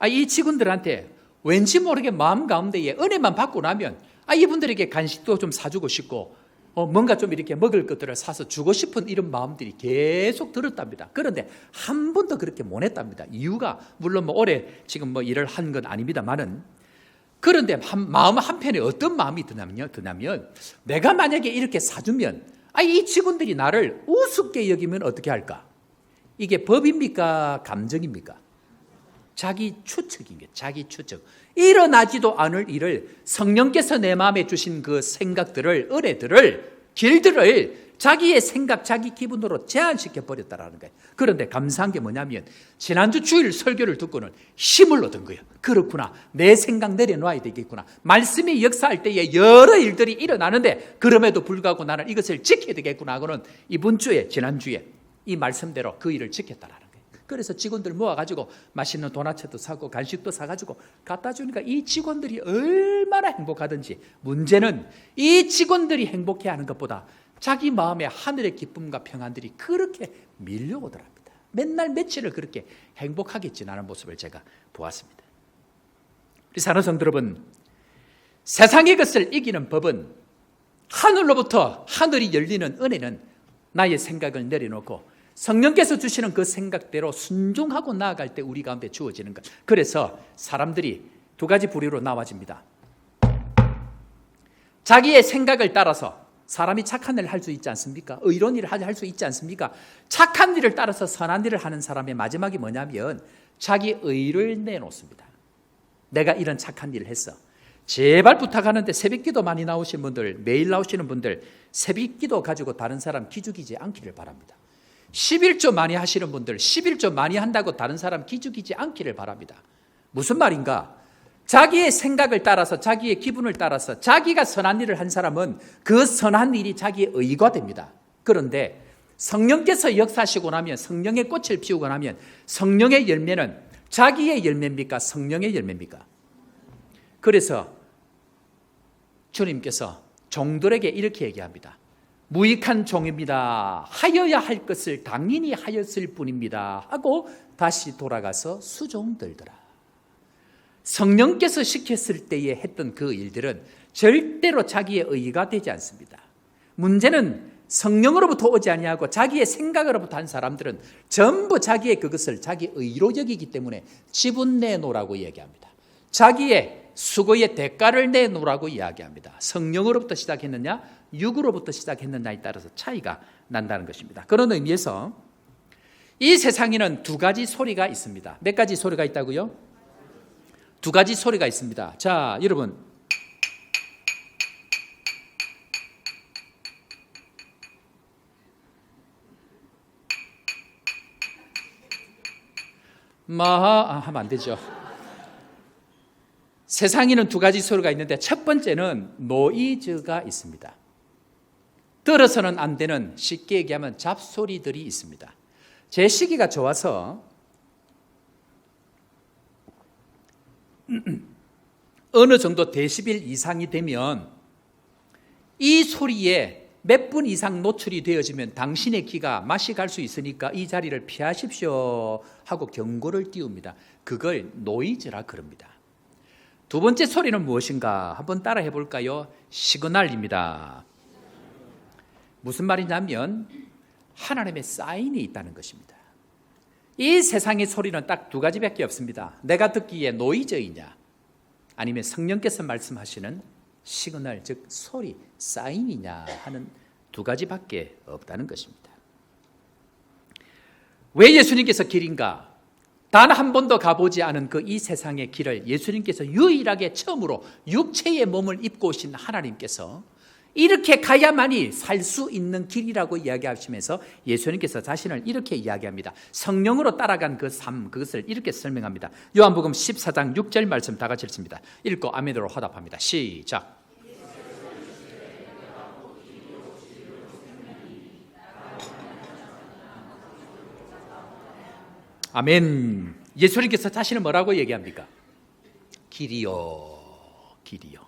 A: 이 직원들한테 왠지 모르게 마음 가운데에 은혜만 받고 나면 이분들에게 간식도 좀 사주고 싶고 뭔가 좀 이렇게 먹을 것들을 사서 주고 싶은 이런 마음들이 계속 들었답니다. 그런데 한 번도 그렇게 못 했답니다. 이유가 물론 오래 지금 일을 한 건 아닙니다만은, 그런데 마음 한편에 어떤 마음이 드냐면 내가 만약에 이렇게 사주면 이 직원들이 나를 우습게 여기면 어떻게 할까? 이게 법입니까? 감정입니까? 자기 추측인 게, 자기 추측. 일어나지도 않을 일을 성령께서 내 마음에 주신 그 생각들을, 은혜들을, 길들을 자기의 생각, 자기 기분으로 제한시켜 버렸다라는 거예요. 그런데 감사한 게 뭐냐면 지난주 주일 설교를 듣고는 힘을 얻은 거예요. 그렇구나. 내 생각 내려놔야 되겠구나. 말씀이 역사할 때에 여러 일들이 일어나는데 그럼에도 불구하고 나는 이것을 지켜야 되겠구나 하고는 이번 주에 지난주에 이 말씀대로 그 일을 지켰다라는 거예요. 그래서 직원들 모아가지고 맛있는 도넛도 사고 간식도 사가지고 갖다 주니까 이 직원들이 얼마나 행복하든지, 문제는 이 직원들이 행복해하는 것보다 자기 마음에 하늘의 기쁨과 평안들이 그렇게 밀려오더랍니다. 맨날 며칠을 그렇게 행복하게 지나는 모습을 제가 보았습니다. 우리 사랑하는 성도 여러분, 세상의 것을 이기는 법은 하늘로부터 하늘이 열리는 은혜는 나의 생각을 내려놓고 성령께서 주시는 그 생각대로 순종하고 나아갈 때 우리 가운데 주어지는 것. 그래서 사람들이 두 가지 부류로 나눠집니다. 자기의 생각을 따라서 사람이 착한 일을 할 수 있지 않습니까? 의로운 일을 할 수 있지 않습니까? 착한 일을 따라서 선한 일을 하는 사람의 마지막이 뭐냐면 자기 의를 내놓습니다. 내가 이런 착한 일을 했어. 제발 부탁하는데 새벽기도 많이 나오신 분들, 매일 나오시는 분들, 새벽기도 가지고 다른 사람 기죽이지 않기를 바랍니다. 11조 많이 하시는 분들, 11조 많이 한다고 다른 사람 기죽이지 않기를 바랍니다. 무슨 말인가? 자기의 생각을 따라서, 자기의 기분을 따라서 자기가 선한 일을 한 사람은 그 선한 일이 자기의 의가 됩니다. 그런데 성령께서 역사하시고 나면, 성령의 꽃을 피우고 나면 성령의 열매는 자기의 열매입니까? 성령의 열매입니까? 그래서 주님께서 종들에게 이렇게 얘기합니다. 무익한 종입니다. 하여야 할 것을 당연히 하였을 뿐입니다. 하고 다시 돌아가서 수종들더라. 성령께서 시켰을 때에 했던 그 일들은 절대로 자기의 의가 되지 않습니다. 문제는 성령으로부터 오지 아니하고 자기의 생각으로부터 한 사람들은 전부 자기의 그것을 자기 의로 여기기 때문에 지분 내놓으라고 이야기합니다. 자기의 수고의 대가를 내놓으라고 이야기합니다. 성령으로부터 시작했느냐, 육으로부터 시작했느냐에 따라서 차이가 난다는 것입니다. 그런 의미에서 이 세상에는 두 가지 소리가 있습니다. 몇 가지 소리가 있다고요? 두 가지 소리가 있습니다. 자, 여러분, 하면 안 되죠. 세상에는 두 가지 소리가 있는데 첫 번째는 노이즈가 있습니다. 들어서는 안 되는, 쉽게 얘기하면 잡소리들이 있습니다. 제 시기가 좋아서 어느 정도 데시벨 이상이 되면 이 소리에 몇 분 이상 노출이 되어지면 당신의 귀가 맛이 갈 수 있으니까 이 자리를 피하십시오 하고 경고를 띄웁니다. 그걸 노이즈라 그럽니다. 두 번째 소리는 무엇인가? 한번 따라 해볼까요? 시그널입니다. 무슨 말이냐면 하나님의 사인이 있다는 것입니다. 이 세상의 소리는 딱 두 가지밖에 없습니다. 내가 듣기에 노이즈이냐, 아니면 성령께서 말씀하시는 시그널, 즉 소리, 사인이냐 하는 두 가지밖에 없다는 것입니다. 왜 예수님께서 길인가? 단 한 번도 가보지 않은 그 이 세상의 길을 예수님께서 유일하게 처음으로 육체의 몸을 입고 오신 하나님께서 이렇게 가야만이 살 수 있는 길이라고 이야기하시면서 예수님께서 자신을 이렇게 이야기합니다. 성령으로 따라간 그 삶, 그것을 이렇게 설명합니다. 요한복음 14장 6절 말씀 다 같이 읽습니다. 읽고 아멘으로 화답합니다. 시작. 아멘. 예수님께서 자신을 뭐라고 얘기합니까? 길이요, 길이요.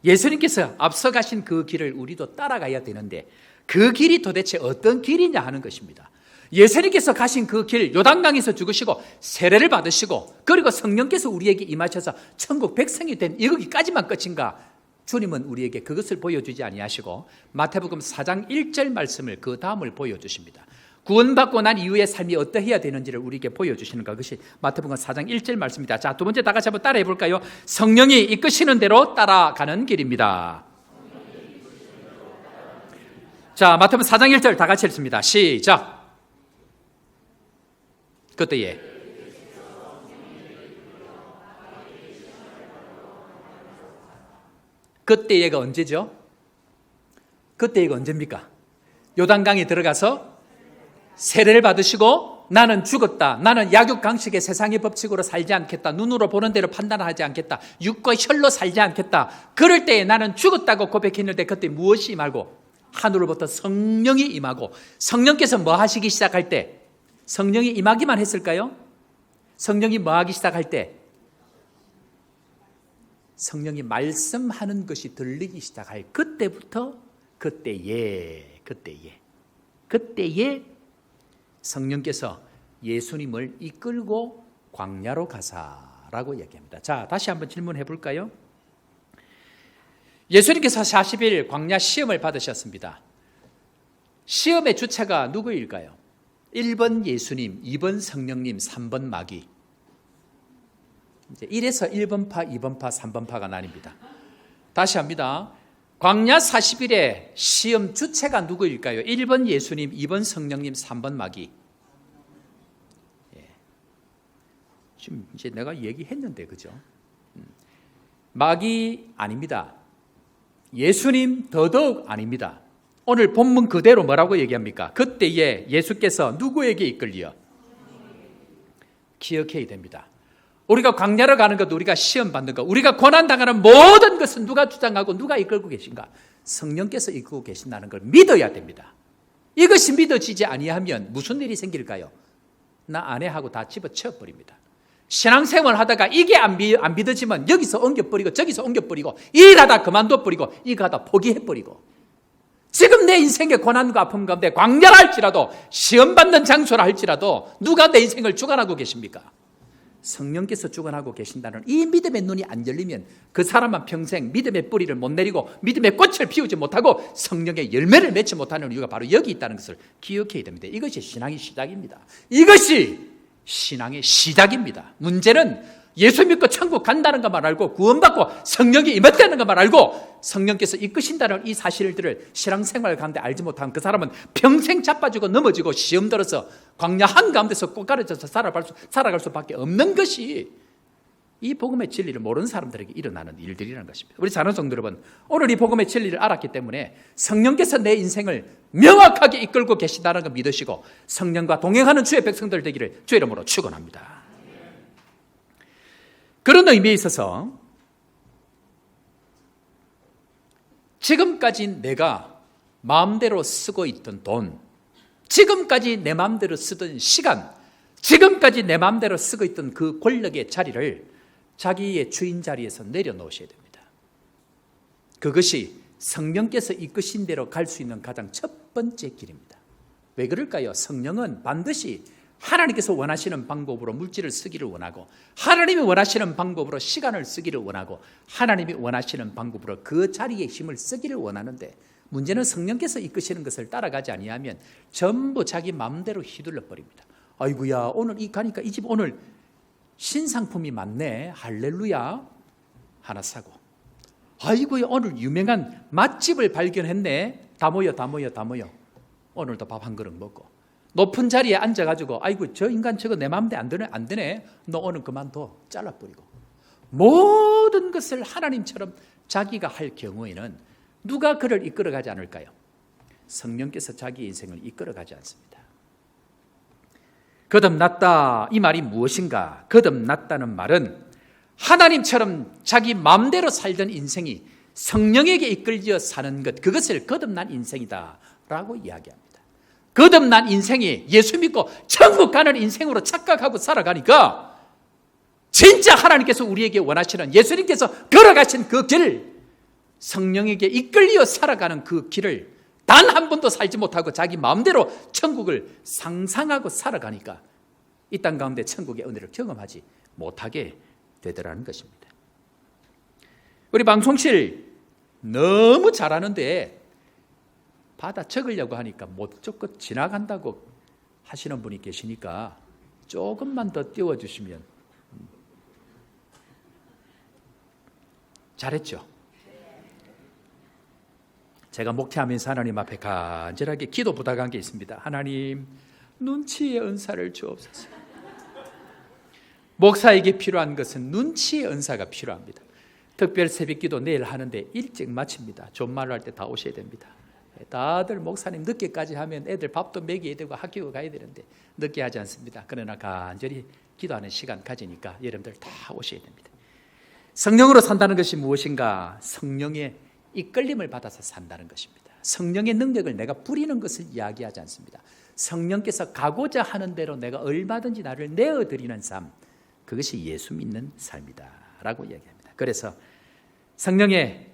A: 예수님께서 앞서가신 그 길을 우리도 따라가야 되는데 그 길이 도대체 어떤 길이냐 하는 것입니다. 예수님께서 가신 그 길, 요단강에서 죽으시고 세례를 받으시고 그리고 성령께서 우리에게 임하셔서 천국 백성이 된 여기까지만 끝인가? 주님은 우리에게 그것을 보여주지 아니하시고 마태복음 4장 1절 말씀을 그 다음을 보여주십니다. 구원받고 난 이후의 삶이 어떠해야 되는지를 우리에게 보여주시는 그것이 마태복음 4장 1절 말씀입니다. 자, 두 번째 다 같이 한번 따라해 볼까요? 성령이 이끄시는 대로 따라가는 길입니다. 자, 마태복음 4장 1절 다 같이 읽습니다. 시작. 그때에 그때가 언제죠? 그때가 언제입니까? 요단강에 들어가서 세례를 받으시고 나는 죽었다. 나는 약육강식의 세상의 법칙으로 살지 않겠다. 눈으로 보는 대로 판단하지 않겠다. 육과 혈로 살지 않겠다. 그럴 때에 나는 죽었다고 고백했는데 그때 무엇이 임하고 하늘로부터 성령이 임하고 성령께서 뭐 하시기 시작할 때 성령이 임하기만 했을까요? 성령이 뭐 하기 시작할 때 성령이 말씀하는 것이 들리기 시작할 그때부터 그때에 성령께서 예수님을 이끌고 광야로 가사라고 얘기합니다. 자, 다시 한번 질문해 볼까요? 예수님께서 40일 광야 시험을 받으셨습니다. 시험의 주체가 누구일까요? 1번 예수님, 2번 성령님, 3번 마귀. 이제 1에서 1번파, 2번파, 3번파가 나뉩니다. 다시 합니다. 광야 40일의 시험 주체가 누구일까요? 1번 예수님, 2번 성령님, 3번 마귀. 지금 이제 내가 얘기했는데 그죠? 마귀 아닙니다. 예수님 더더욱 아닙니다. 오늘 본문 그대로 뭐라고 얘기합니까? 그때에 예수께서 누구에게 이끌려? 기억해야 됩니다. 우리가 광야로 가는 것, 우리가 시험 받는 것, 우리가 고난당하는 모든 것은 누가 주장하고 누가 이끌고 계신가? 성령께서 이끌고 계신다는 걸 믿어야 됩니다. 이것이 믿어지지 아니하면 무슨 일이 생길까요? 나 아내하고 다 집어쳐 버립니다. 신앙생활 하다가 이게 안 믿어지면 여기서 옮겨버리고 저기서 옮겨버리고 일하다 그만둬버리고 일하다 포기해버리고 지금 내 인생의 고난과 아픔 가운데 광야라 할지라도 시험 받는 장소라 할지라도 누가 내 인생을 주관하고 계십니까? 성령께서 주관하고 계신다는 이 믿음의 눈이 안 열리면 그 사람은 평생 믿음의 뿌리를 못 내리고 믿음의 꽃을 피우지 못하고 성령의 열매를 맺지 못하는 이유가 바로 여기 있다는 것을 기억해야 됩니다. 이것이 신앙의 시작입니다. 이것이 신앙의 시작입니다. 문제는 예수 믿고 천국 간다는 것만 알고 구원받고 성령이 임했다는 것만 알고 성령께서 이끄신다는 이 사실들을 신앙생활 가운데 알지 못한 그 사람은 평생 자빠지고 넘어지고 시험 들어서 광야 한가운데서 꼬꾸라져서 살아갈 수밖에 없는 것이 이 복음의 진리를 모르는 사람들에게 일어나는 일들이라는 것입니다. 우리 사는 성도 여러분, 오늘 이 복음의 진리를 알았기 때문에 성령께서 내 인생을 명확하게 이끌고 계신다는 걸 믿으시고 성령과 동행하는 주의 백성들 되기를 주의 이름으로 축원합니다. 그런 의미에 있어서 지금까지 내가 마음대로 쓰고 있던 돈, 지금까지 내 마음대로 쓰던 시간, 지금까지 내 마음대로 쓰고 있던 그 권력의 자리를 자기의 주인 자리에서 내려놓으셔야 됩니다. 그것이 성령께서 이끄신 대로 갈 수 있는 가장 첫 번째 길입니다. 왜 그럴까요? 성령은 반드시 하나님께서 원하시는 방법으로 물질을 쓰기를 원하고 하나님이 원하시는 방법으로 시간을 쓰기를 원하고 하나님이 원하시는 방법으로 그 자리에 힘을 쓰기를 원하는데 문제는 성령께서 이끄시는 것을 따라가지 아니하면 전부 자기 마음대로 휘둘러 버립니다. 아이고야, 오늘 이 가니까 이 집 오늘 신상품이 많네. 할렐루야. 하나 사고. 아이고야, 오늘 유명한 맛집을 발견했네. 다 모여. 오늘도 밥 한 그릇 먹고. 높은 자리에 앉아가지고 아이고 저 인간 저거 내 마음대로 안 되네. 너 오늘 그만둬. 잘라버리고. 모든 것을 하나님처럼 자기가 할 경우에는 누가 그를 이끌어가지 않을까요? 성령께서 자기 인생을 이끌어가지 않습니다. 거듭났다 이 말이 무엇인가? 거듭났다는 말은 하나님처럼 자기 마음대로 살던 인생이 성령에게 이끌려 사는 것, 그것을 거듭난 인생이다 라고 이야기합니다. 거듭난 인생이 예수 믿고 천국 가는 인생으로 착각하고 살아가니까 진짜 하나님께서 우리에게 원하시는 예수님께서 걸어가신 그 길, 성령에게 이끌려 살아가는 그 길을 단 한 번도 살지 못하고 자기 마음대로 천국을 상상하고 살아가니까 이 땅 가운데 천국의 은혜를 경험하지 못하게 되더라는 것입니다. 우리 방송실 너무 잘하는데 받아 적으려고 하니까 못 적고 지나간다고 하시는 분이 계시니까 조금만 더 띄워주시면. 잘했죠? 제가 목회하면서 하나님 앞에 간절하게 기도 부탁한 게 있습니다. 하나님, 눈치의 은사를 주옵소서. 목사에게 필요한 것은 눈치의 은사가 필요합니다. 특별 새벽기도 내일 하는데 일찍 마칩니다. 존말로 할 때 다 오셔야 됩니다. 다들 목사님 늦게까지 하면 애들 밥도 먹여야 되고 학교 가야 되는데 늦게 하지 않습니다. 그러나 간절히 기도하는 시간 가지니까 여러분들 다 오셔야 됩니다. 성령으로 산다는 것이 무엇인가? 성령의 이끌림을 받아서 산다는 것입니다. 성령의 능력을 내가 부리는 것을 이야기하지 않습니다. 성령께서 가고자 하는 대로 내가 얼마든지 나를 내어드리는 삶, 그것이 예수 믿는 삶이다 라고 이야기합니다. 그래서 성령의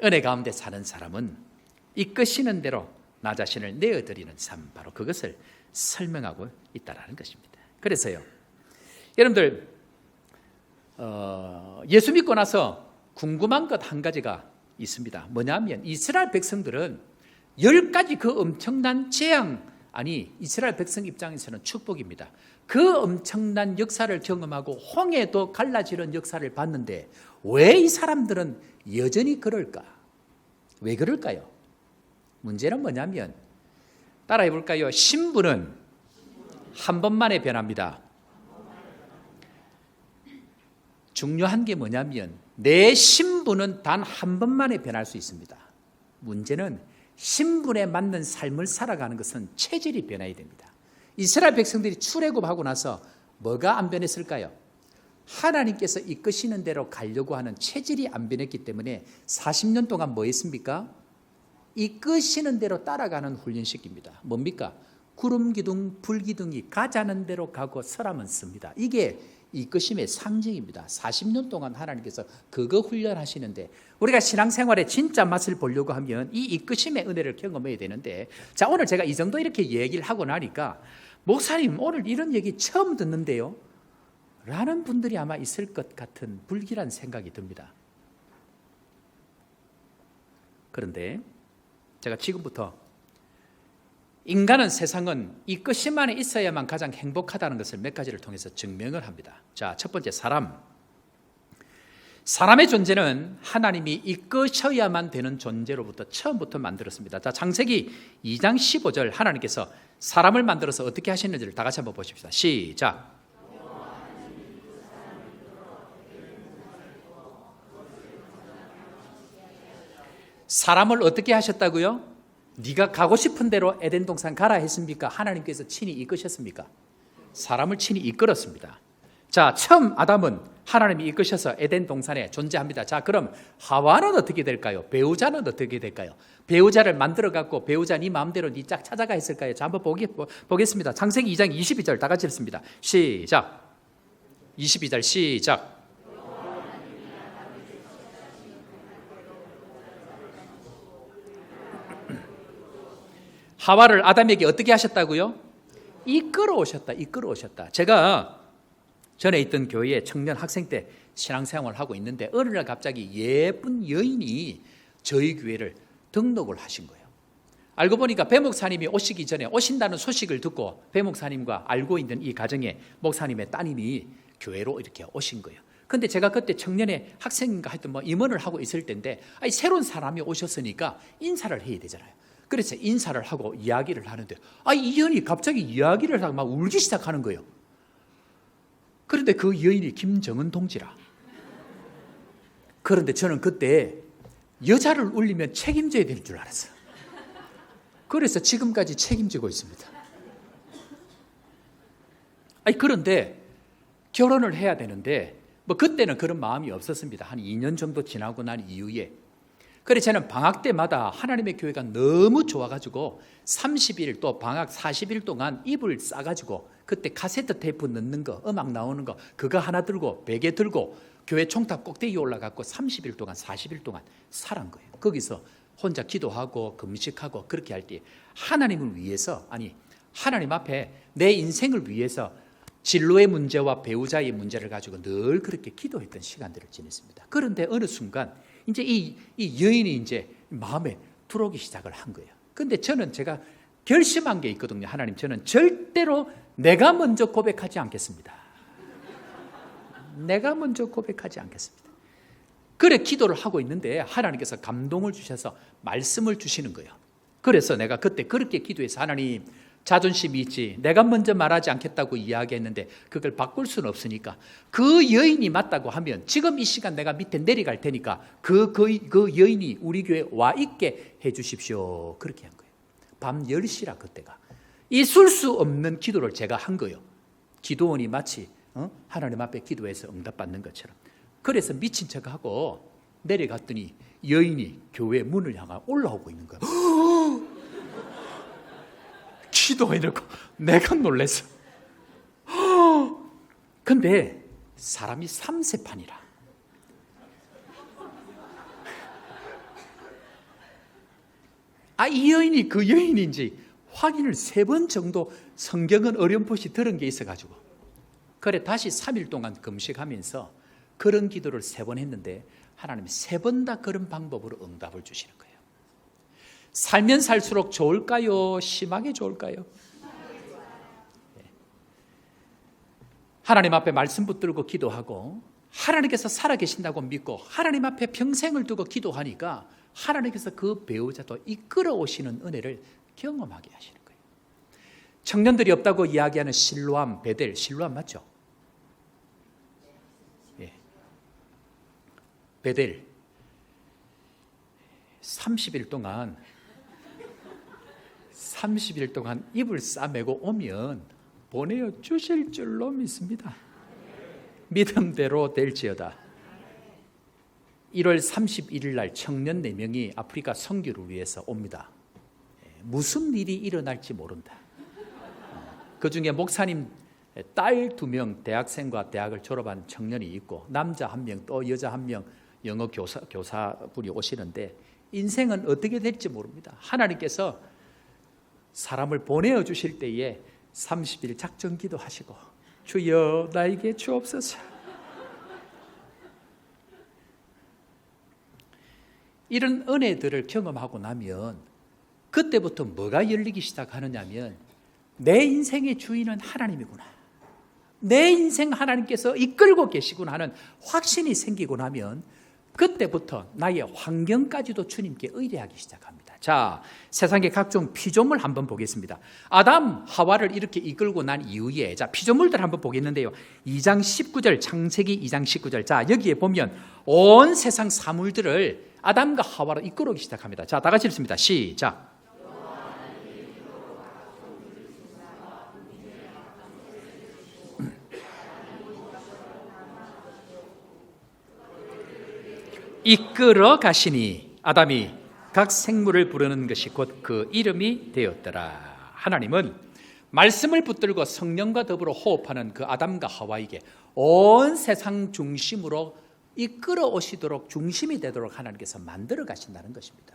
A: 은혜 가운데 사는 사람은 이끄시는 대로 나 자신을 내어드리는 삶, 바로 그것을 설명하고 있다는 것입니다. 그래서요, 여러분들 예수 믿고 나서 궁금한 것 한 가지가 있습니다. 뭐냐면 이스라엘 백성들은 10가지 그 엄청난 재앙, 이스라엘 백성 입장에서는 축복입니다. 그 엄청난 역사를 경험하고 홍해도 갈라지는 역사를 봤는데 왜 이 사람들은 여전히 그럴까? 왜 그럴까요? 문제는 뭐냐면 따라해 볼까요? 신부는 한 번만에 변합니다. 중요한 게 뭐냐면 내 신부는 단 한 번만에 변할 수 있습니다. 문제는 신분에 맞는 삶을 살아가는 것은 체질이 변해야 됩니다. 이스라엘 백성들이 출애굽하고 나서 뭐가 안 변했을까요? 하나님께서 이끄시는 대로 가려고 하는 체질이 안 변했기 때문에 40년 동안 뭐 했습니까? 이끄시는 대로 따라가는 훈련시킵니다. 뭡니까? 구름 기둥, 불 기둥이 가자는 대로 가고 서라면 씁니다. 이게 이끄심의 상징입니다. 40년 동안 하나님께서 그거 훈련하시는데 우리가 신앙생활의 진짜 맛을 보려고 하면 이 이끄심의 은혜를 경험해야 되는데, 자, 오늘 제가 이 정도 이렇게 얘기를 하고 나니까 목사님 오늘 이런 얘기 처음 듣는데요 라는 분들이 아마 있을 것 같은 불길한 생각이 듭니다. 그런데 제가 지금부터 인간은, 세상은 이끄심 안에 있어야만 가장 행복하다는 것을 몇 가지를 통해서 증명을 합니다. 자, 첫 번째, 사람의 존재는 하나님이 이끄셔야만 되는 존재로부터 처음부터 만들었습니다. 자, 창세기 2장 15절, 하나님께서 사람을 만들어서 어떻게 하시는지를 다 같이 한번 보십시다. 시작. 사람을 어떻게 하셨다고요? 네가 가고 싶은 대로 에덴 동산 가라 했습니까? 하나님께서 친히 이끄셨습니까? 사람을 친히 이끌었습니다. 자, 처음 아담은 하나님이 이끄셔서 에덴 동산에 존재합니다. 자, 그럼 하와는 어떻게 될까요? 배우자는 어떻게 될까요? 배우자를 만들어 갖고 배우자 네 마음대로 네 짝 찾아가 했을까요? 자, 한번 보겠습니다. 창세기 2장 22절 다 같이 읽습니다. 시작. 22절 시작. 하와를 아담에게 어떻게 하셨다고요? 이끌어 오셨다. 제가 전에 있던 교회에 청년 학생 때 신앙생활을 하고 있는데 어느 날 갑자기 예쁜 여인이 저희 교회를 등록을 하신 거예요. 알고 보니까 배 목사님이 오시기 전에, 오신다는 소식을 듣고 배 목사님과 알고 있는 이 가정에 목사님의 따님이 교회로 이렇게 오신 거예요. 근데 제가 그때 청년의 학생인가 하여튼 임원을 하고 있을 때인데, 새로운 사람이 오셨으니까 인사를 해야 되잖아요. 그래서 인사를 하고 이야기를 하는데 이 여인이 갑자기 이야기를 하고 막 울기 시작하는 거예요. 그런데 그 여인이 김정은 동지라. 그런데 저는 그때 여자를 울리면 책임져야 되는 줄 알았어요. 그래서 지금까지 책임지고 있습니다. 그런데 결혼을 해야 되는데 그때는 그런 마음이 없었습니다. 한 2년 정도 지나고 난 이후에. 그래서 저는 방학 때마다 하나님의 교회가 너무 좋아가지고 30일 또 방학 40일 동안 이불 싸가지고 그때 카세트 테이프 넣는 거, 음악 나오는 거 그거 하나 들고 베개 들고 교회 총탑 꼭대기에 올라가고 30일 동안 40일 동안 살은 거예요. 거기서 혼자 기도하고 금식하고 그렇게 할 때 하나님을 위해서, 하나님 앞에 내 인생을 위해서 진로의 문제와 배우자의 문제를 가지고 늘 그렇게 기도했던 시간들을 지냈습니다. 그런데 어느 순간 이제 이 여인이 이제 마음에 들어오기 시작을 한 거예요. 근데 제가 결심한 게 있거든요. 하나님, 저는 절대로 내가 먼저 고백하지 않겠습니다. 내가 먼저 고백하지 않겠습니다. 그래 기도를 하고 있는데 하나님께서 감동을 주셔서 말씀을 주시는 거예요. 그래서 내가 그때 그렇게 기도해서 하나님, 자존심이 있지. 내가 먼저 말하지 않겠다고 이야기했는데 그걸 바꿀 수는 없으니까 그 여인이 맞다고 하면 지금 이 시간 내가 밑에 내려갈 테니까 그 여인이 우리 교회에 와 있게 해 주십시오. 그렇게 한 거예요. 밤 10시라 그때가. 있을 수 없는 기도를 제가 한 거예요. 기도원이 마치 하나님 앞에 기도해서 응답받는 것처럼. 그래서 미친 척하고 내려갔더니 여인이 교회 문을 향해 올라오고 있는 거예요. 기도해놓고 내가 놀랐어. 근데 사람이 3세판이라. 이 여인이 그 여인인지 확인을 3번 정도 성경은 어렴풋이 들은 게 있어가지고 그래 다시 3일 동안 금식하면서 그런 기도를 3번 했는데 하나님이 3번 다 그런 방법으로 응답을 주시는 거예요. 살면 살수록 좋을까요? 심하게 좋을까요? 하나님 앞에 말씀 붙들고 기도하고 하나님께서 살아계신다고 믿고 하나님 앞에 평생을 두고 기도하니까 하나님께서 그 배우자도 이끌어 오시는 은혜를 경험하게 하시는 거예요. 청년들이 없다고 이야기하는 실로암, 베델, 실로암 맞죠? 예. 베델 30일 동안 입을 싸매고 오면 보내어 주실 줄로 믿습니다. 믿음대로 될지어다. 1월 31일 날 청년 4명이 아프리카 선교를 위해서 옵니다. 무슨 일이 일어날지 모른다. 그 중에 목사님 딸 2명 대학생과 대학을 졸업한 청년이 있고 남자 1명 또 여자 1명 영어 교사분이 오시는데 인생은 어떻게 될지 모릅니다. 하나님께서 사람을 보내어 주실 때에 30일 작전 기도하시고 주여 나에게 주옵소서. 이런 은혜들을 경험하고 나면 그때부터 뭐가 열리기 시작하느냐면 내 인생의 주인은 하나님이구나. 내 인생 하나님께서 이끌고 계시구나 하는 확신이 생기고 나면 그때부터 나의 환경까지도 주님께 의뢰하기 시작합니다. 자, 세상의 각종 피조물 한번 보겠습니다. 아담, 하와를 이렇게 이끌고 난 이후에 자, 피조물들 한번 보겠는데요. 2장 19절, 창세기 2장 19절. 자, 여기에 보면 온 세상 사물들을 아담과 하와로 이끌어오기 시작합니다. 자, 다 같이 읽습니다. 시작. 이끌어 가시니 아담이 각 생물을 부르는 것이 곧 그 이름이 되었더라. 하나님은 말씀을 붙들고 성령과 더불어 호흡하는 그 아담과 하와에게 온 세상 중심으로 이끌어 오시도록 중심이 되도록 하나님께서 만들어 가신다는 것입니다.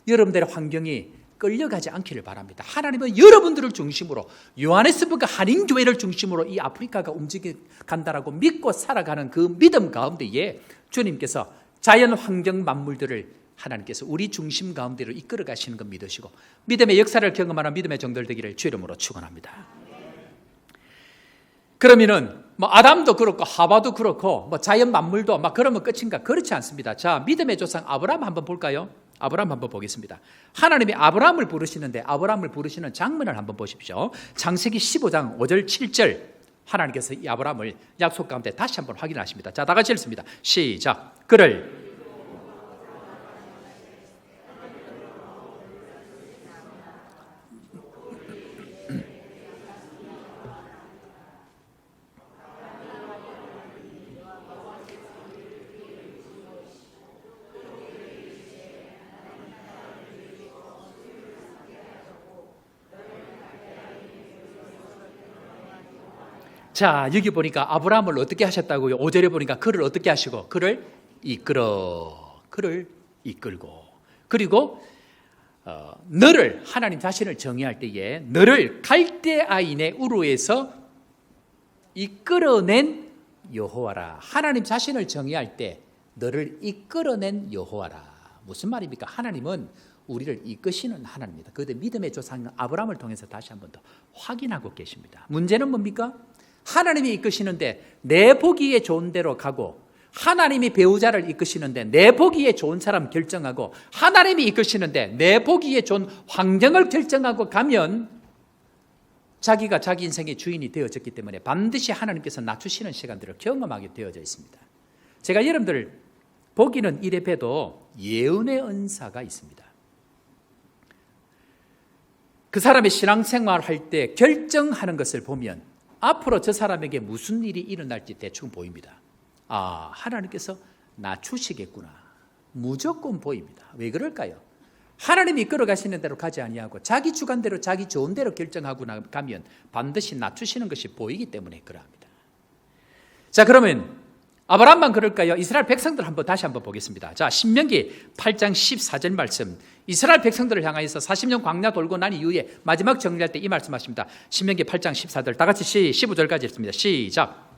A: 여러분들의 환경이 끌려가지 않기를 바랍니다. 하나님은 여러분들을 중심으로 요하네스버그 한인교회를 중심으로 이 아프리카가 움직여간다라고 믿고 살아가는 그 믿음 가운데에 주님께서 자연 환경 만물들을 하나님께서 우리 중심 가운데로 이끌어 가시는 것 믿으시고 믿음의 역사를 경험하는 믿음의 정들 되기를 주 이름으로 축원합니다. 그러면은 아담도 그렇고 하와도 그렇고 자연 만물도 막 그러면 끝인가? 그렇지 않습니다. 자, 믿음의 조상 아브라함 한번 볼까요? 아브라함 한번 보겠습니다. 하나님이 아브라함을 부르시는데 아브라함을 부르시는 장면을 한번 보십시오. 창세기 15장 5절 7절 하나님께서 이 아브라함을 약속 가운데 다시 한번 확인하십니다. 자, 다 같이 읽습니다. 시작. 그를 자, 여기 보니까 아브라함을 어떻게 하셨다고요? 5절에 보니까 그를 어떻게 하시고 그를 이끌고 그리고 너를 하나님 자신을 정의할 때에 너를 갈대아인의 우르에서 이끌어낸 여호와라. 하나님 자신을 정의할 때 너를 이끌어낸 여호와라. 무슨 말입니까? 하나님은 우리를 이끄시는 하나님입니다. 그런데 믿음의 조상 아브라함을 통해서 다시 한번 더 확인하고 계십니다. 문제는 뭡니까? 하나님이 이끄시는데 내 보기에 좋은 대로 가고 하나님이 배우자를 이끄시는데 내 보기에 좋은 사람 결정하고 하나님이 이끄시는데 내 보기에 좋은 환경을 결정하고 가면 자기가 자기 인생의 주인이 되어졌기 때문에 반드시 하나님께서 낮추시는 시간들을 경험하게 되어져 있습니다. 제가 여러분들 보기는 이래 봬도 예언의 은사가 있습니다. 그 사람의 신앙생활 할 때 결정하는 것을 보면 앞으로 저 사람에게 무슨 일이 일어날지 대충 보입니다. 아, 하나님께서 낮추시겠구나. 무조건 보입니다. 왜 그럴까요? 하나님이 이끌어가시는 대로 가지 아니하고 자기 주관대로 자기 좋은 대로 결정하고 가면 반드시 낮추시는 것이 보이기 때문에 그러합니다. 자, 그러면 아브라함만 그럴까요? 이스라엘 백성들 다시 한번 보겠습니다. 자, 신명기 8장 14절 말씀. 이스라엘 백성들을 향하여서 40년 광야 돌고 난 이후에 마지막 정리할 때 이 말씀하십니다. 신명기 8장 14절 다 같이 15절까지 읽습니다. 시작.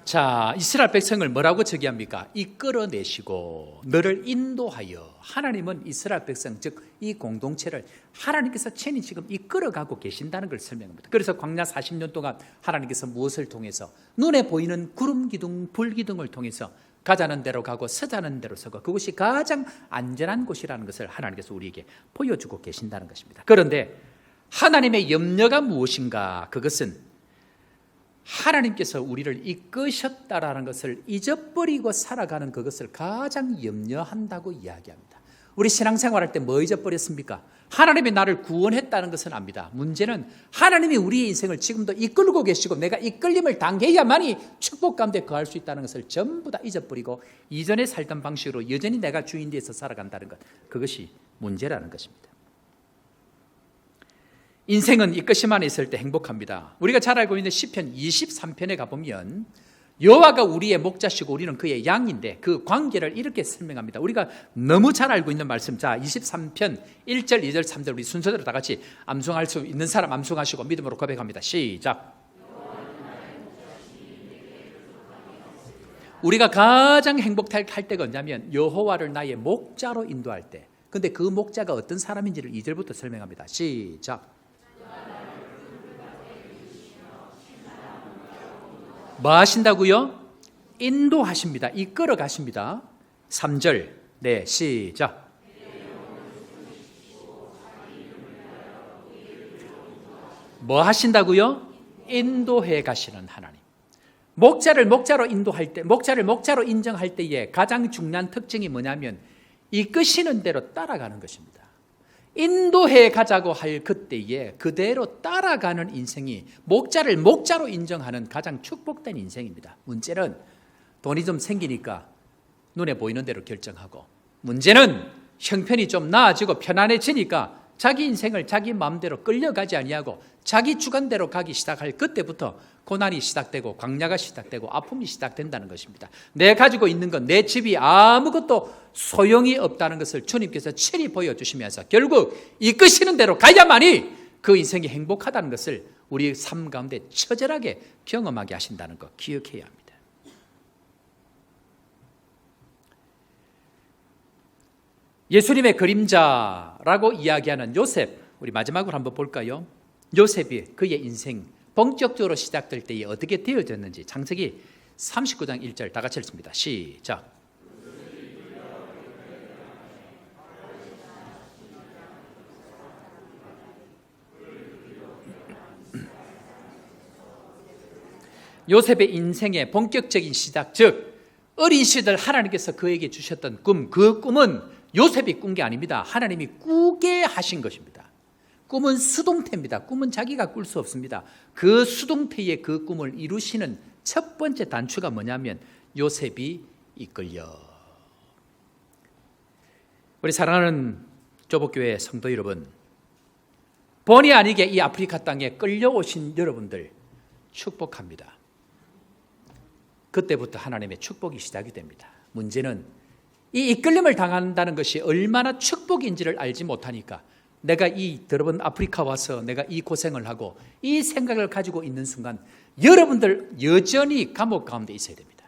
A: 자, 이스라엘 백성을 뭐라고 저기합니까? 이끌어내시고 너를 인도하여. 하나님은 이스라엘 백성, 즉 이 공동체를 하나님께서 친히 지금 이끌어가고 계신다는 걸 설명합니다. 그래서 광야 40년 동안 하나님께서 무엇을 통해서? 눈에 보이는 구름 기둥, 불 기둥을 통해서 가자는 대로 가고 서자는 대로 서고 그것이 가장 안전한 곳이라는 것을 하나님께서 우리에게 보여주고 계신다는 것입니다. 그런데 하나님의 염려가 무엇인가? 그것은 하나님께서 우리를 이끄셨다라는 것을 잊어버리고 살아가는 그것을 가장 염려한다고 이야기합니다. 우리 신앙생활할 때 뭐 잊어버렸습니까? 하나님이 나를 구원했다는 것은 압니다. 문제는 하나님이 우리의 인생을 지금도 이끌고 계시고 내가 이끌림을 당해야만이 축복 가운데 거할 수 있다는 것을 전부 다 잊어버리고 이전에 살던 방식으로 여전히 내가 주인 되어서 살아간다는 것, 그것이 문제라는 것입니다. 인생은 이끄심 안에 있을 때 행복합니다. 우리가 잘 알고 있는 시편 23편에 가보면 여호와가 우리의 목자시고 우리는 그의 양인데 그 관계를 이렇게 설명합니다. 우리가 너무 잘 알고 있는 말씀. 자, 23편 1절, 2절, 3절 우리 순서대로 다 같이 암송할 수 있는 사람 암송하시고 믿음으로 고백합니다. 시작. 우리가 가장 행복할 때가 언제냐면 여호와를 나의 목자로 인도할 때. 근데 그 목자가 어떤 사람인지를 2절부터 설명합니다. 시작. 뭐 하신다고요? 인도하십니다. 이끌어 가십니다. 3절. 네, 시작. 뭐 하신다고요? 인도해 가시는 하나님. 목자를 목자로 인도할 때, 목자를 목자로 인정할 때에 가장 중요한 특징이 뭐냐면 이끄시는 대로 따라가는 것입니다. 인도해 가자고 할 그때에 그대로 따라가는 인생이 목자를 목자로 인정하는 가장 축복된 인생입니다. 문제는 돈이 좀 생기니까 눈에 보이는 대로 결정하고, 문제는 형편이 좀 나아지고 편안해지니까 자기 인생을 자기 마음대로 끌려가지 아니하고 자기 주관대로 가기 시작할 그때부터 고난이 시작되고 광야가 시작되고 아픔이 시작된다는 것입니다. 내 가지고 있는 건 내 집이 아무것도 소용이 없다는 것을 주님께서 친히 보여주시면서 결국 이끄시는 대로 가야만이 그 인생이 행복하다는 것을 우리 삶 가운데 처절하게 경험하게 하신다는 것 기억해야 합니다. 예수님의 그림자라고 이야기하는 요셉, 우리 마지막으로 한번 볼까요? 요셉이 그의 인생 본격적으로 시작될 때에 어떻게 되어졌는지 창세기 39장 1절 다 같이 읽습니다. 시작. 요셉의 인생의 본격적인 시작, 즉 어린 시절 하나님께서 그에게 주셨던 꿈, 그 꿈은 요셉이 꾼 게 아닙니다. 하나님이 꾸게 하신 것입니다. 꿈은 수동태입니다. 꿈은 자기가 꿀 수 없습니다. 그 수동태의 그 꿈을 이루시는 첫 번째 단추가 뭐냐면 요셉이 이끌려. 우리 사랑하는 조복교회 성도 여러분, 본의 아니게 이 아프리카 땅에 끌려오신 여러분들 축복합니다. 그때부터 하나님의 축복이 시작이 됩니다. 문제는 이 이끌림을 당한다는 것이 얼마나 축복인지를 알지 못하니까 내가 이 여러분 아프리카 와서 내가 이 고생을 하고 이 생각을 가지고 있는 순간 여러분들 여전히 감옥 가운데 있어야 됩니다.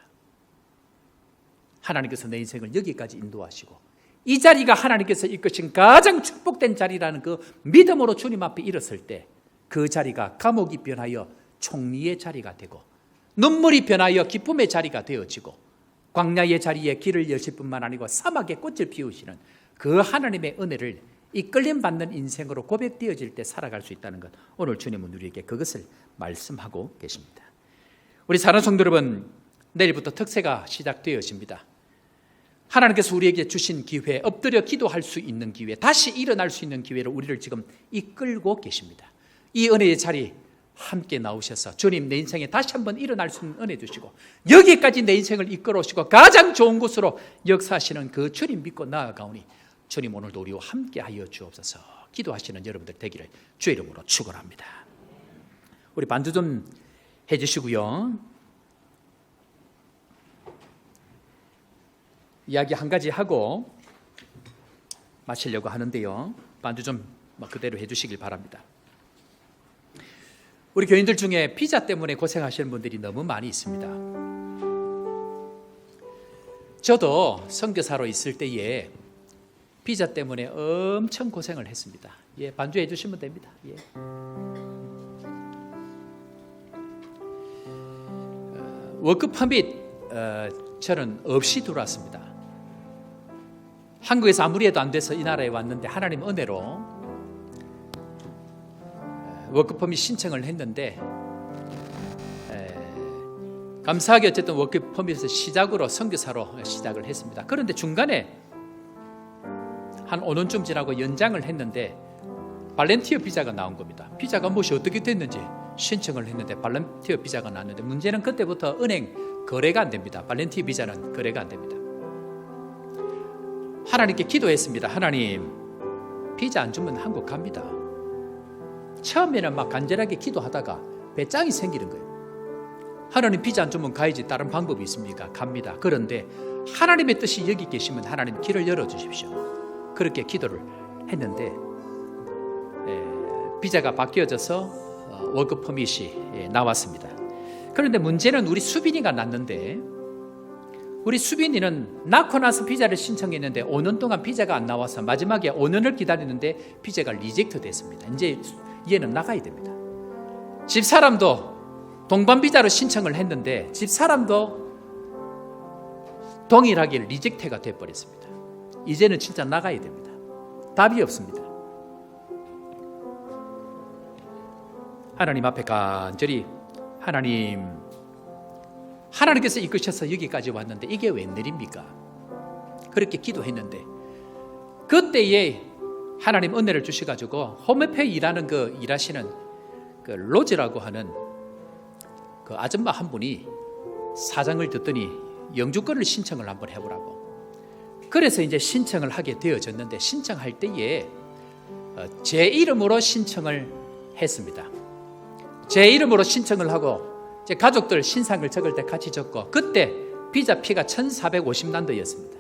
A: 하나님께서 내 인생을 여기까지 인도하시고 이 자리가 하나님께서 이끄신 가장 축복된 자리라는 그 믿음으로 주님 앞에 일었을 때 그 자리가 감옥이 변하여 총리의 자리가 되고 눈물이 변하여 기쁨의 자리가 되어지고 광야의 자리에 길을 여실 뿐만 아니고 사막에 꽃을 피우시는 그 하나님의 은혜를 이끌림 받는 인생으로 고백되어질 때 살아갈 수 있다는 것, 오늘 주님은 우리에게 그것을 말씀하고 계십니다. 우리 사랑하는 성도 여러분, 내일부터 특세가 시작되어집니다. 하나님께서 우리에게 주신 기회, 엎드려 기도할 수 있는 기회, 다시 일어날 수 있는 기회로 우리를 지금 이끌고 계십니다. 이 은혜의 자리 함께 나오셔서 주님, 내 인생에 다시 한번 일어날 수 있는 은혜 주시고 여기까지 내 인생을 이끌어 오시고 가장 좋은 곳으로 역사하시는 그 주님 믿고 나아가오니 주님, 오늘도 우리와 함께 하여 주옵소서. 기도하시는 여러분들 되기를 주의 이름으로 축원합니다. 우리 반주 좀 해주시고요. 이야기 한 가지 하고 마치려고 하는데요, 반주 좀 그대로 해주시길 바랍니다. 우리 교인들 중에 비자 때문에 고생하시는 분들이 너무 많이 있습니다. 저도 선교사로 있을 때에 비자 때문에 엄청 고생을 했습니다. 예, 반주해 주시면 됩니다. 예. 워크 퍼밋 저는 없이 들어왔습니다. 한국에서 아무리 해도 안 돼서 이 나라에 왔는데 하나님 은혜로 워크퍼밋 신청을 했는데 감사하게 어쨌든 워크퍼밋에서 시작으로 선교사로 시작을 했습니다. 그런데 중간에 한 5년쯤 지나고 연장을 했는데 발렌티어 비자가 나온 겁니다. 비자가 무엇이 어떻게 됐는지 신청을 했는데 발렌티어 비자가 나왔는데 문제는 그때부터 은행 거래가 안 됩니다. 발렌티어 비자는 거래가 안 됩니다. 하나님께 기도했습니다. 하나님, 비자 안 주면 한국 갑니다. 처음에는 막 간절하게 기도하다가 배짱이 생기는 거예요. 하나님, 비자 안 주면 가야지, 다른 방법이 있습니까? 갑니다. 그런데 하나님의 뜻이 여기 계시면 하나님 길을 열어주십시오. 그렇게 기도를 했는데 비자가 바뀌어져서 워크 퍼밋이 나왔습니다. 그런데 문제는 우리 수빈이가 낳는데, 우리 수빈이는 낳고 나서 비자를 신청했는데 5년 동안 비자가 안 나와서 마지막에 5년을 기다리는데 비자가 리젝트 됐습니다. 이제 얘는 나가야 됩니다. 집사람도 동반 비자로 신청을 했는데 집사람도 동일하게 리젝트가 돼버렸습니다. 이제는 진짜 나가야 됩니다. 답이 없습니다. 하나님 앞에 간절히, 하나님께서 이끄셔서 여기까지 왔는데 이게 웬일입니까? 그렇게 기도했는데 그때에 하나님 은혜를 주셔가지고 홈에페 일하는 일하시는 그 로즈라고 하는 그 아줌마 한 분이 사정을 듣더니 영주권을 신청을 한번 해보라고. 그래서 이제 신청을 하게 되어졌는데, 신청할 때에 제 이름으로 신청을 했습니다. 제 이름으로 신청을 하고 제 가족들 신상을 적을 때 같이 적고, 그때 비자 피가 1,450난드였습니다.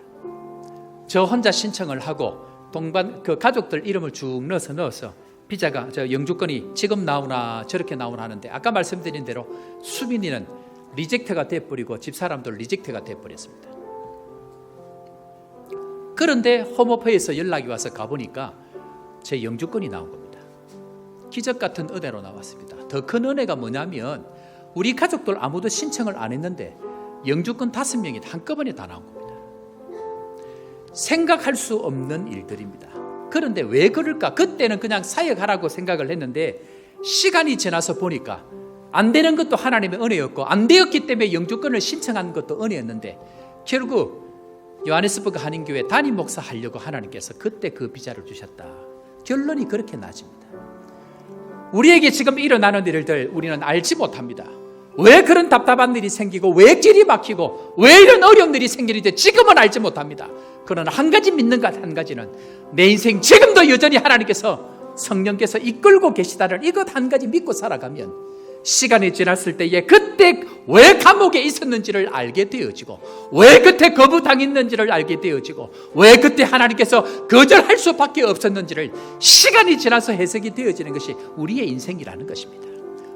A: 저 혼자 신청을 하고 동반 그 가족들 이름을 쭉 넣어서 비자가, 저 영주권이 지금 나오나 저렇게 나오나 하는데, 아까 말씀드린 대로 수빈이는 리젝트가 돼버리고 집사람도 리젝트가 돼버렸습니다. 그런데 홈오페에서 연락이 와서 가보니까 제 영주권이 나온 겁니다. 기적 같은 은혜로 나왔습니다. 더 큰 은혜가 뭐냐면 우리 가족들 아무도 신청을 안 했는데 영주권 5명이 한꺼번에 다 나온 겁니다. 생각할 수 없는 일들입니다. 그런데 왜 그럴까? 그때는 그냥 사역하라고 생각을 했는데 시간이 지나서 보니까 안 되는 것도 하나님의 은혜였고, 안 되었기 때문에 영주권을 신청한 것도 은혜였는데, 결국 요하네스버그 한인교회 담임 목사 하려고 하나님께서 그때 그 비자를 주셨다. 결론이 그렇게 나집니다. 우리에게 지금 일어나는 일들 우리는 알지 못합니다. 왜 그런 답답한 일이 생기고, 왜 길이 막히고, 왜 이런 어려운 일이 생기는지 지금은 알지 못합니다. 그러나 한 가지 믿는 것, 한 가지는 내 인생 지금도 여전히 하나님께서, 성령께서 이끌고 계시다는 이것 한 가지 믿고 살아가면 시간이 지났을 때에 그때 왜 감옥에 있었는지를 알게 되어지고, 왜 그때 거부당했는지를 알게 되어지고, 왜 그때 하나님께서 거절할 수밖에 없었는지를 시간이 지나서 해석이 되어지는 것이 우리의 인생이라는 것입니다.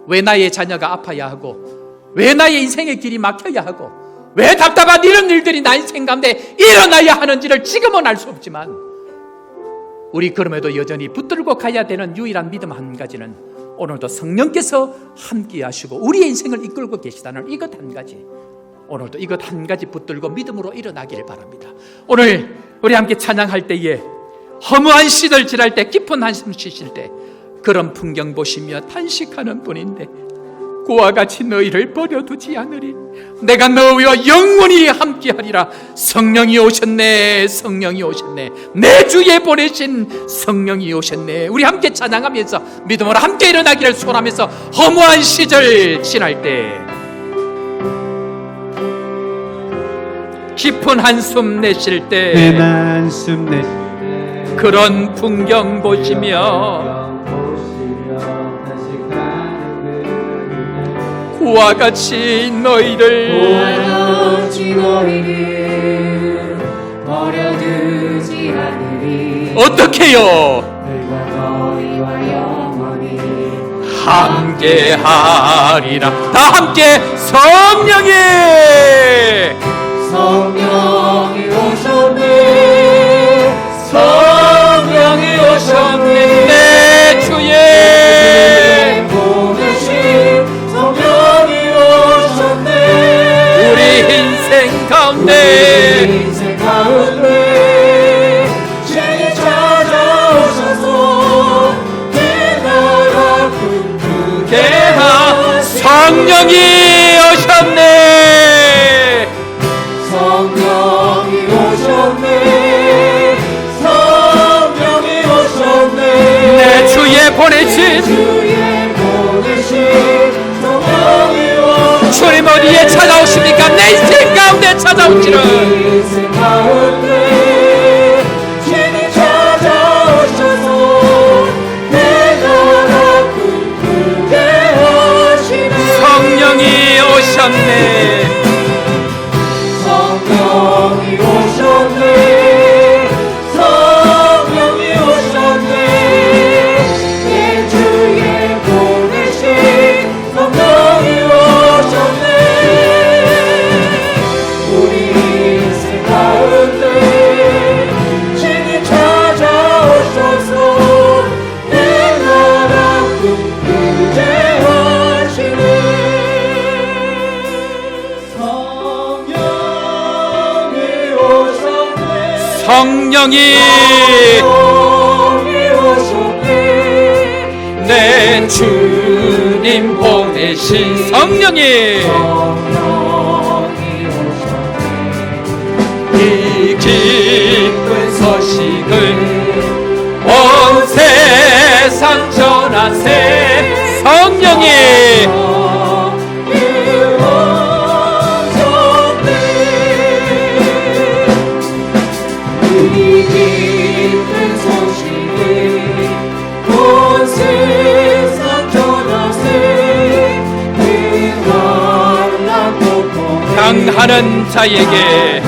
A: 왜 나의 자녀가 아파야 하고, 왜 나의 인생의 길이 막혀야 하고, 왜 답답한 이런 일들이 나 인생 가운데 일어나야 하는지를 지금은 알 수 없지만 우리 그럼에도 여전히 붙들고 가야 되는 유일한 믿음 한 가지는 오늘도 성령께서 함께 하시고 우리의 인생을 이끌고 계시다는 이것 한 가지, 오늘도 이것 한 가지 붙들고 믿음으로 일어나기를 바랍니다. 오늘 우리 함께 찬양할 때에 허무한 시들 지날 때, 깊은 한숨 쉬실 때 그런 풍경 보시며 탄식하는 분인데 그와 같이 너희를 버려두지 않으리. 내가 너희와 영원히 함께하리라. 성령이 오셨네, 성령이 오셨네, 내 주에 보내신 성령이 오셨네. 우리 함께 찬양하면서 믿음으로 함께 일어나기를 소원하면서 허무한 시절 지날 때, 깊은 한숨 내쉴 때,
B: 한숨 내쉴 때
A: 그런 풍경 보시며 그와 같이 너희를
D: 버려두지 않으리.
A: 어떻게요?
D: 내가 너희와 영원히
A: 함께하리라. 다 함께 성령이
D: 오셨네.
A: 성령이 오셨네. 내 주의
D: 보내신 성령이 오셨네.
A: 우리 인생 가운데
D: 인생 가운데 신이 찾아오셔서 내 나라 꿈꾸게
A: 성령이 오셨네.
D: 성령이 오셨네. 성령이 오셨네.
A: 내 주에 보내신
D: 성령이 오셨네.
A: 주님 어디에 찾아오십니까? 내 인생 가운데 찾아오시는
D: 인생 가운데 신이 찾아오셔서 내 나라 꿈꾸게 하시네.
A: 성령이 오셨네.
D: 성령이 오셨네. 성령이 오셨네. 내 주에 보내신 성령이 오셨네. 우리 인생 가운데 신이 찾아오셔서 내 나라 꿈꾸게 하시네.
A: 성령이 내 주님 보내신 성령이 이 기쁜 소식을 온 세상 전하세. 성령이 강하는 자에게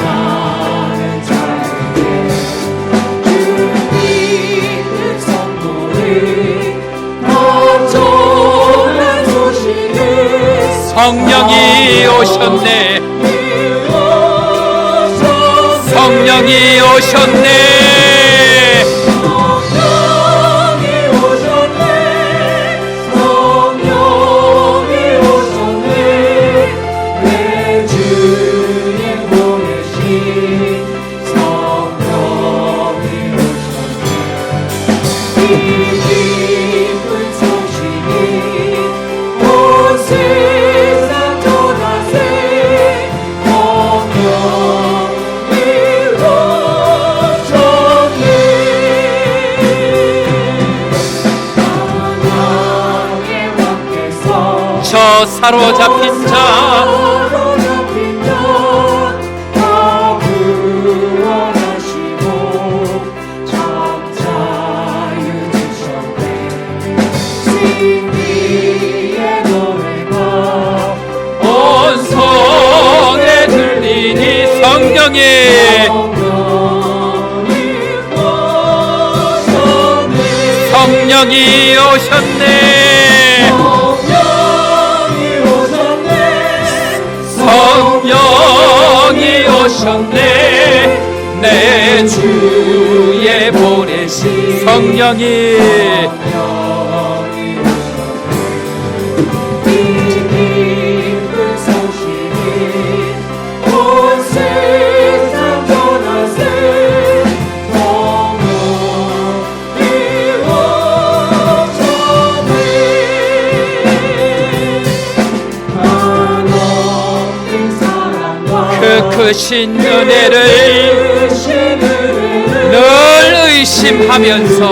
A: 성령이 오셨네. 성령이 오셨네. 저 사로잡힌 자
D: 다 구원하시고 참 자유 주셨네. 승리의 노래가
A: 온 성에 들리니 성령이 성령이 오셨네. 성령 오셨네. 내 주에 보내신 성령이
D: 이 기쁜 소식이 온 세상 전하세. 성령이 오셨네. 한없는 사랑과
A: 그 크신 은혜를 늘 의심하면서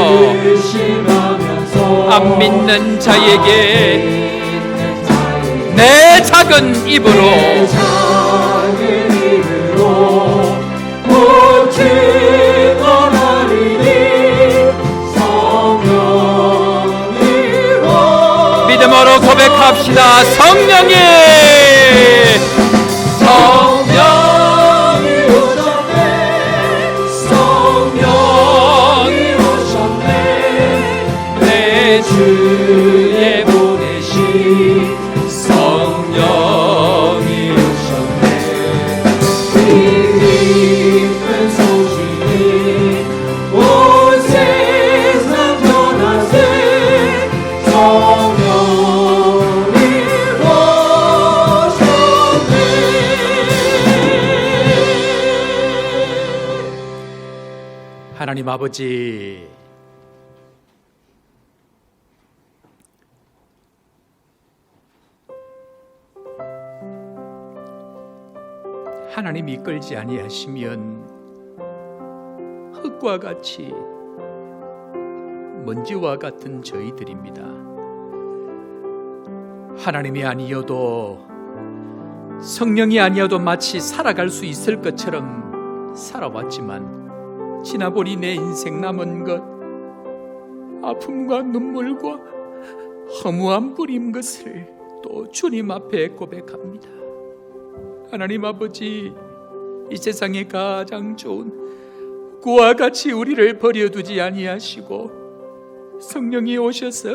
A: 안 믿는 자에게 내 작은 입으로 믿음으로 고백합시다. 성령이 내 주에 보내신 성령이 오셨네.
D: 이 기쁜 소식이 온 세상 전하세. 성령이 오셨네.
A: 하나님 아버지, 하나님이 이끌지 아니하시면 흙과 같이 먼지와 같은 저희들입니다. 하나님이 아니어도 성령이 아니어도 마치 살아갈 수 있을 것처럼 살아왔지만 지나보니 내 인생 남은 것 아픔과 눈물과 허무한 뿌린 것을 또 주님 앞에 고백합니다. 하나님 아버지, 이 세상에 가장 좋은 그와 같이 우리를 버려두지 아니하시고 성령이 오셔서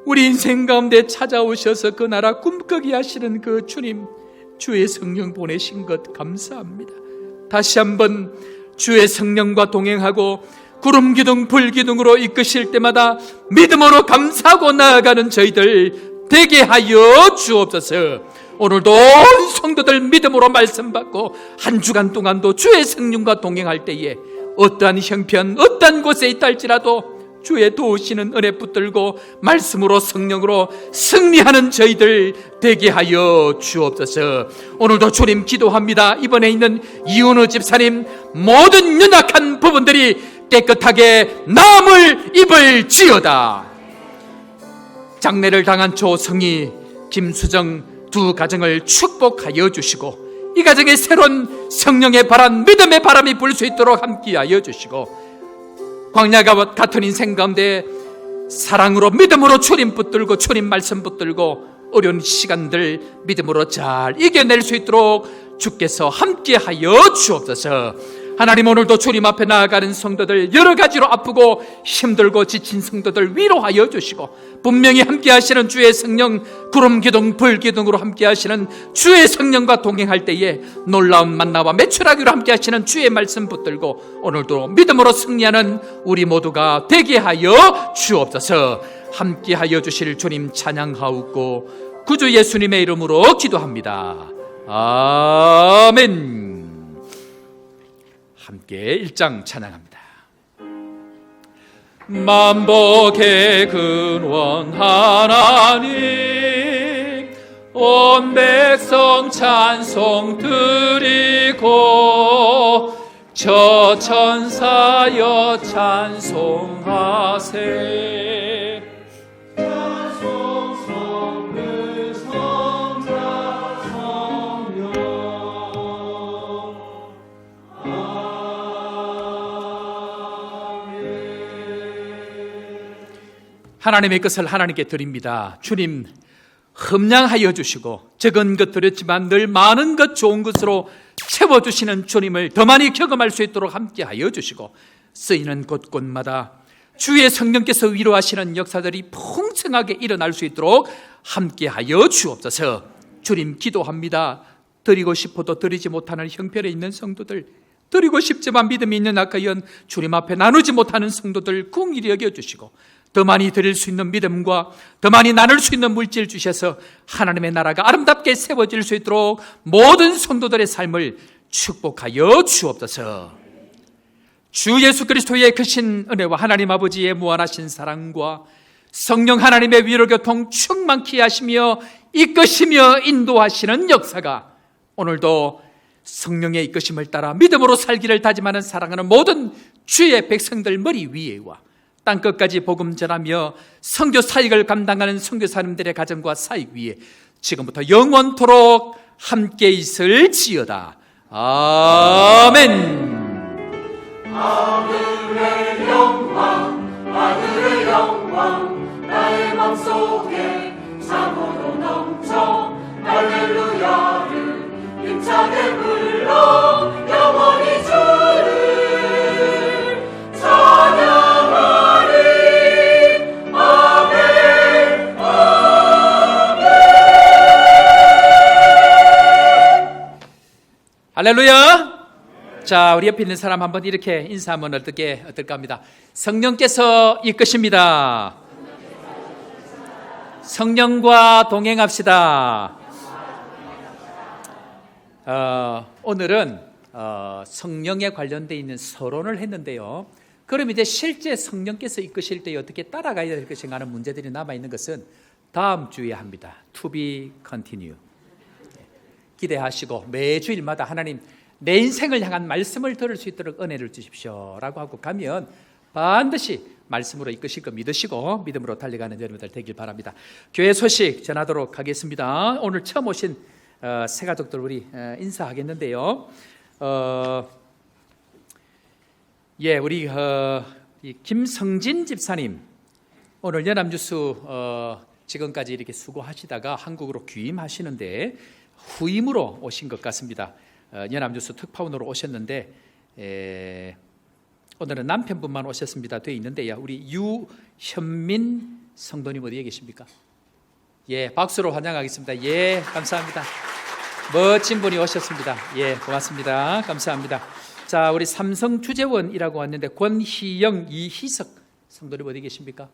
A: 우리 인생 가운데 찾아오셔서 그 나라 꿈꾸게 하시는 그 주님, 주의 성령 보내신 것 감사합니다. 다시 한번 주의 성령과 동행하고 구름 기둥 불 기둥으로 이끄실 때마다 믿음으로 감사하고 나아가는 저희들 되게 하여 주옵소서. 오늘도 온 성도들 믿음으로 말씀 받고 한 주간 동안도 주의 성령과 동행할 때에 어떠한 형편, 어떠한 곳에 있다 할지라도 주의 도우시는 은혜 붙들고 말씀으로 성령으로 승리하는 저희들 되게 하여 주옵소서. 오늘도 주님 기도합니다. 이번에 있는 이은우 집사님 모든 연약한 부분들이 깨끗하게 나음을 입을지어다. 장례를 당한 조성희, 김수정 두 가정을 축복하여 주시고 이 가정에 새로운 성령의 바람, 믿음의 바람이 불 수 있도록 함께하여 주시고 광야가 같은 인생 가운데 사랑으로 믿음으로 주님 붙들고 주님 말씀 붙들고 어려운 시간들 믿음으로 잘 이겨낼 수 있도록 주께서 함께하여 주옵소서. 하나님, 오늘도 주님 앞에 나아가는 성도들, 여러 가지로 아프고 힘들고 지친 성도들 위로하여 주시고 분명히 함께 하시는 주의 성령, 구름 기둥 불 기둥으로 함께 하시는 주의 성령과 동행할 때에 놀라운 만나와 매출하기로 함께 하시는 주의 말씀 붙들고 오늘도 믿음으로 승리하는 우리 모두가 되게 하여 주옵소서. 함께 하여 주실 주님 찬양하옵고 구주 예수님의 이름으로 기도합니다. 아멘. 함께 1장 찬양합니다. 만복의 근원 하나님, 온 백성 찬송 드리고 저 천사여 찬송하세. 하나님의 것을 하나님께 드립니다. 주님 흠량하여 주시고 적은 것 드렸지만 늘 많은 것 좋은 것으로 채워주시는 주님을 더 많이 경험할 수 있도록 함께하여 주시고 쓰이는 곳곳마다 주의 성령께서 위로하시는 역사들이 풍성하게 일어날 수 있도록 함께하여 주옵소서. 주님 기도합니다. 드리고 싶어도 드리지 못하는 형편에 있는 성도들, 드리고 싶지만 믿음이 있는 아까연 주님 앞에 나누지 못하는 성도들 긍휼히 여겨주시고 더 많이 드릴 수 있는 믿음과 더 많이 나눌 수 있는 물질 주셔서 하나님의 나라가 아름답게 세워질 수 있도록 모든 성도들의 삶을 축복하여 주옵소서. 주 예수 그리스도의 크신 은혜와 하나님 아버지의 무한하신 사랑과 성령 하나님의 위로교통 충만케 하시며 이끄시며 인도하시는 역사가 오늘도 성령의 이끄심을 따라 믿음으로 살기를 다짐하는 사랑하는 모든 주의 백성들 머리 위에와 땅끝까지 복음 전하며 선교 사역을 감당하는 선교사님들의 가정과 사역 위에 지금부터 영원토록 함께 있을지어다. 아멘.
D: 아들의 영광, 아들의 영광, 나의 맘속에 참으로 넘쳐 할렐루야를 힘차게 불러 영원히 주를 찬양하리. 아멘, 아멘.
A: 할렐루야. 자, 우리 옆에 있는 사람 한번 이렇게 인사하면 어떨까 합니다. 성령께서 이끄십니다. 성령과 동행합시다. 오늘은 성령에 관련되어 있는 서론을 했는데요. 그럼 이제 실제 성령께서 이끄실 때 어떻게 따라가야 될 것인가 하는 문제들이 남아있는 것은 다음 주에 합니다. To be continue. 기대하시고 매주일마다 하나님 내 인생을 향한 말씀을 들을 수 있도록 은혜를 주십시오 라고 하고 가면 반드시 말씀으로 이끄실 거 믿으시고 믿음으로 달려가는 여러분들 되길 바랍니다. 교회 소식 전하도록 하겠습니다. 오늘 처음 오신 새 가족들 우리 인사하겠는데요. 우리 김성진 집사님 오늘 연합뉴스 지금까지 이렇게 수고하시다가 한국으로 귀임하시는데 후임으로 오신 것 같습니다. 연합뉴스 특파원으로 오셨는데 오늘은 남편분만 오셨습니다. 되어 있는데요. 우리 유현민 성도님 어디에 계십니까? 박수로 환영하겠습니다. 감사합니다. 멋진 분이 오셨습니다. 고맙습니다. 감사합니다. 자, 우리 삼성 주재원이라고 왔는데 권희영, 이희석 성도님 어디 계십니까?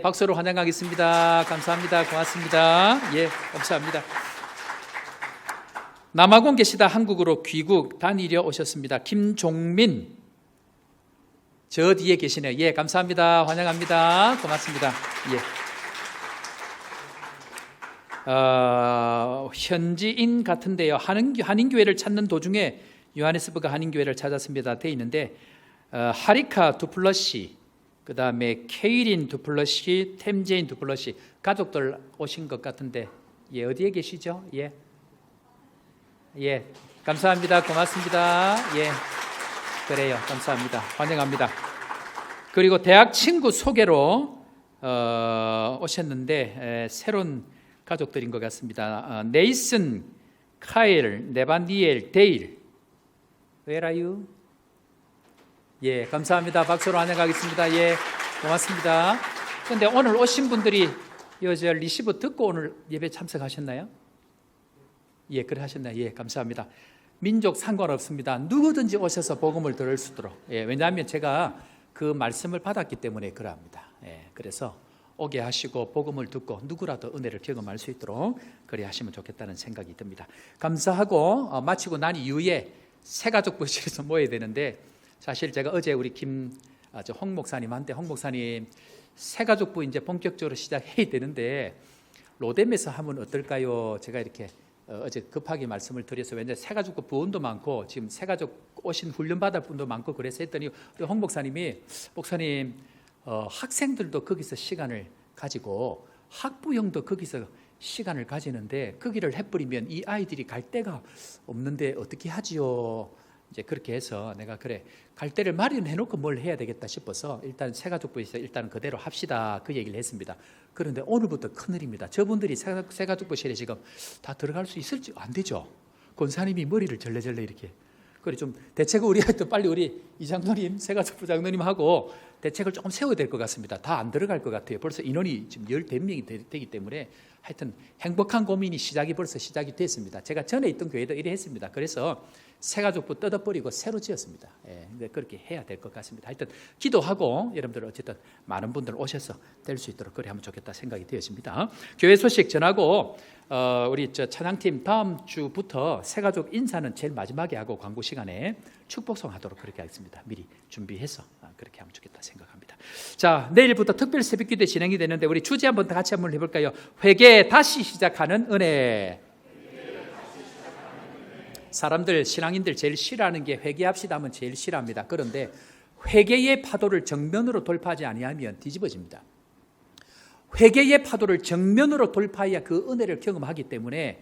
A: 박수로 환영하겠습니다. 감사합니다. 고맙습니다. 감사합니다. 남아공 계시다 한국으로 귀국 다니려 오셨습니다. 김종민 저 뒤에 계시네요. 감사합니다. 환영합니다. 고맙습니다. 현지인 같은데요. 한인교회를 찾는 도중에 요하네스버그 한인교회를 찾았습니다. 돼 있는데 하리카 두플러시, 그 다음에 케이린 두플러시, 템제인 두플러시 가족들 오신 것 같은데 어디에 계시죠? 감사합니다. 고맙습니다. 그래요. 감사합니다. 환영합니다. 그리고 대학 친구 소개로 오셨는데 새로운 가족들인 것 같습니다. 네이슨, 카일, 네바니엘, 데일. Where are you? 감사합니다. 박수로 환영하겠습니다. 고맙습니다. 그런데 오늘 오신 분들이 저 리시브 듣고 오늘 예배 참석하셨나요? 그래 하셨나요? 감사합니다. 민족 상관없습니다. 누구든지 오셔서 복음을 들을 수 있도록. 왜냐하면 제가 그 말씀을 받았기 때문에 그러합니다. 그래서 오게 하시고 복음을 듣고 누구라도 은혜를 경험할 수 있도록 그래 하시면 좋겠다는 생각이 듭니다. 감사하고 마치고 난 이후에 새가족부실에서 모여야 되는데 사실 제가 어제 우리 홍 목사님한테 홍 목사님 새가족부 이제 본격적으로 시작해야 되는데 로뎀에서 하면 어떨까요? 제가 이렇게 어제 급하게 말씀을 드려서 왠지 새가족부 부원도 많고 지금 새가족 오신 훈련 받을 분도 많고 그래서 했더니 우리 홍 목사님이 목사님 학생들도 거기서 시간을 가지고 학부형도 거기서 시간을 가지는데 거기를 해버리면 이 아이들이 갈 데가 없는데 어떻게 하지요? 이제 그렇게 해서 내가 그래 갈 데를 마련해놓고 뭘 해야 되겠다 싶어서 일단 새가족부에서 일단 그대로 합시다 그 얘기를 했습니다. 그런데 오늘부터 큰일입니다. 저분들이 새가족부실에 지금 다 들어갈 수 있을지 안 되죠. 권사님이 머리를 절레절레 이렇게 그래 좀 대책을 우리 하여튼 빨리 우리 이장로님 새가족부 장로님하고 대책을 조금 세워야 될 것 같습니다. 다 안 들어갈 것 같아요. 벌써 인원이 지금 14명이 되기 때문에 하여튼 행복한 고민이 벌써 시작이 됐습니다. 제가 전에 있던 교회도 이래 했습니다. 그래서 새가족부 뜯어버리고 새로 지었습니다. 근데 그렇게 해야 될 것 같습니다. 하여튼 기도하고 여러분들 어쨌든 많은 분들 오셔서 될 수 있도록 그래 하면 좋겠다 생각이 되었습니다. 교회 소식 전하고 우리 찬양팀 다음 주부터 새가족 인사는 제일 마지막에 하고 광고 시간에 축복송 하도록 그렇게 하겠습니다. 미리 준비해서 그렇게 하면 좋겠다 생각합니다. 자, 내일부터 특별 새벽기도 진행이 되는데 우리 주제 한번 같이 한번 해볼까요? 회개 다시 시작하는 은혜. 사람들, 신앙인들 제일 싫어하는 게 회개합시다 하면 제일 싫어합니다. 그런데 회개의 파도를 정면으로 돌파하지 아니하면 뒤집어집니다. 회개의 파도를 정면으로 돌파해야 그 은혜를 경험하기 때문에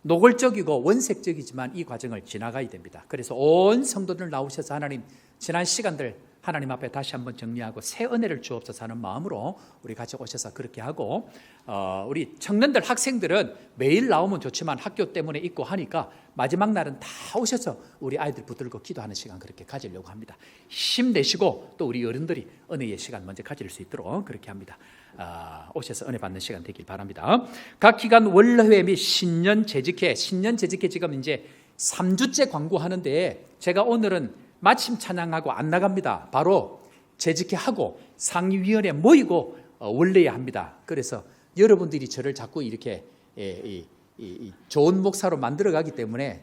A: 노골적이고 원색적이지만 이 과정을 지나가야 됩니다. 그래서 온 성도들 나오셔서 하나님 지난 시간들 하나님 앞에 다시 한번 정리하고 새 은혜를 주옵소서 하는 마음으로 우리 같이 오셔서 그렇게 하고 우리 청년들 학생들은 매일 나오면 좋지만 학교 때문에 있고 하니까 마지막 날은 다 오셔서 우리 아이들 붙들고 기도하는 시간 그렇게 가지려고 합니다. 힘내시고 또 우리 어른들이 은혜의 시간 먼저 가질 수 있도록 그렇게 합니다. 오셔서 은혜 받는 시간 되길 바랍니다. 각 기간 원래회 및 신년 재직회 지금 이제 3주째 광고하는데 제가 오늘은 마침 찬양하고 안 나갑니다. 바로 재직회하고 상임위원회 모이고 원래야 합니다. 그래서 여러분들이 저를 자꾸 이렇게 좋은 목사로 만들어가기 때문에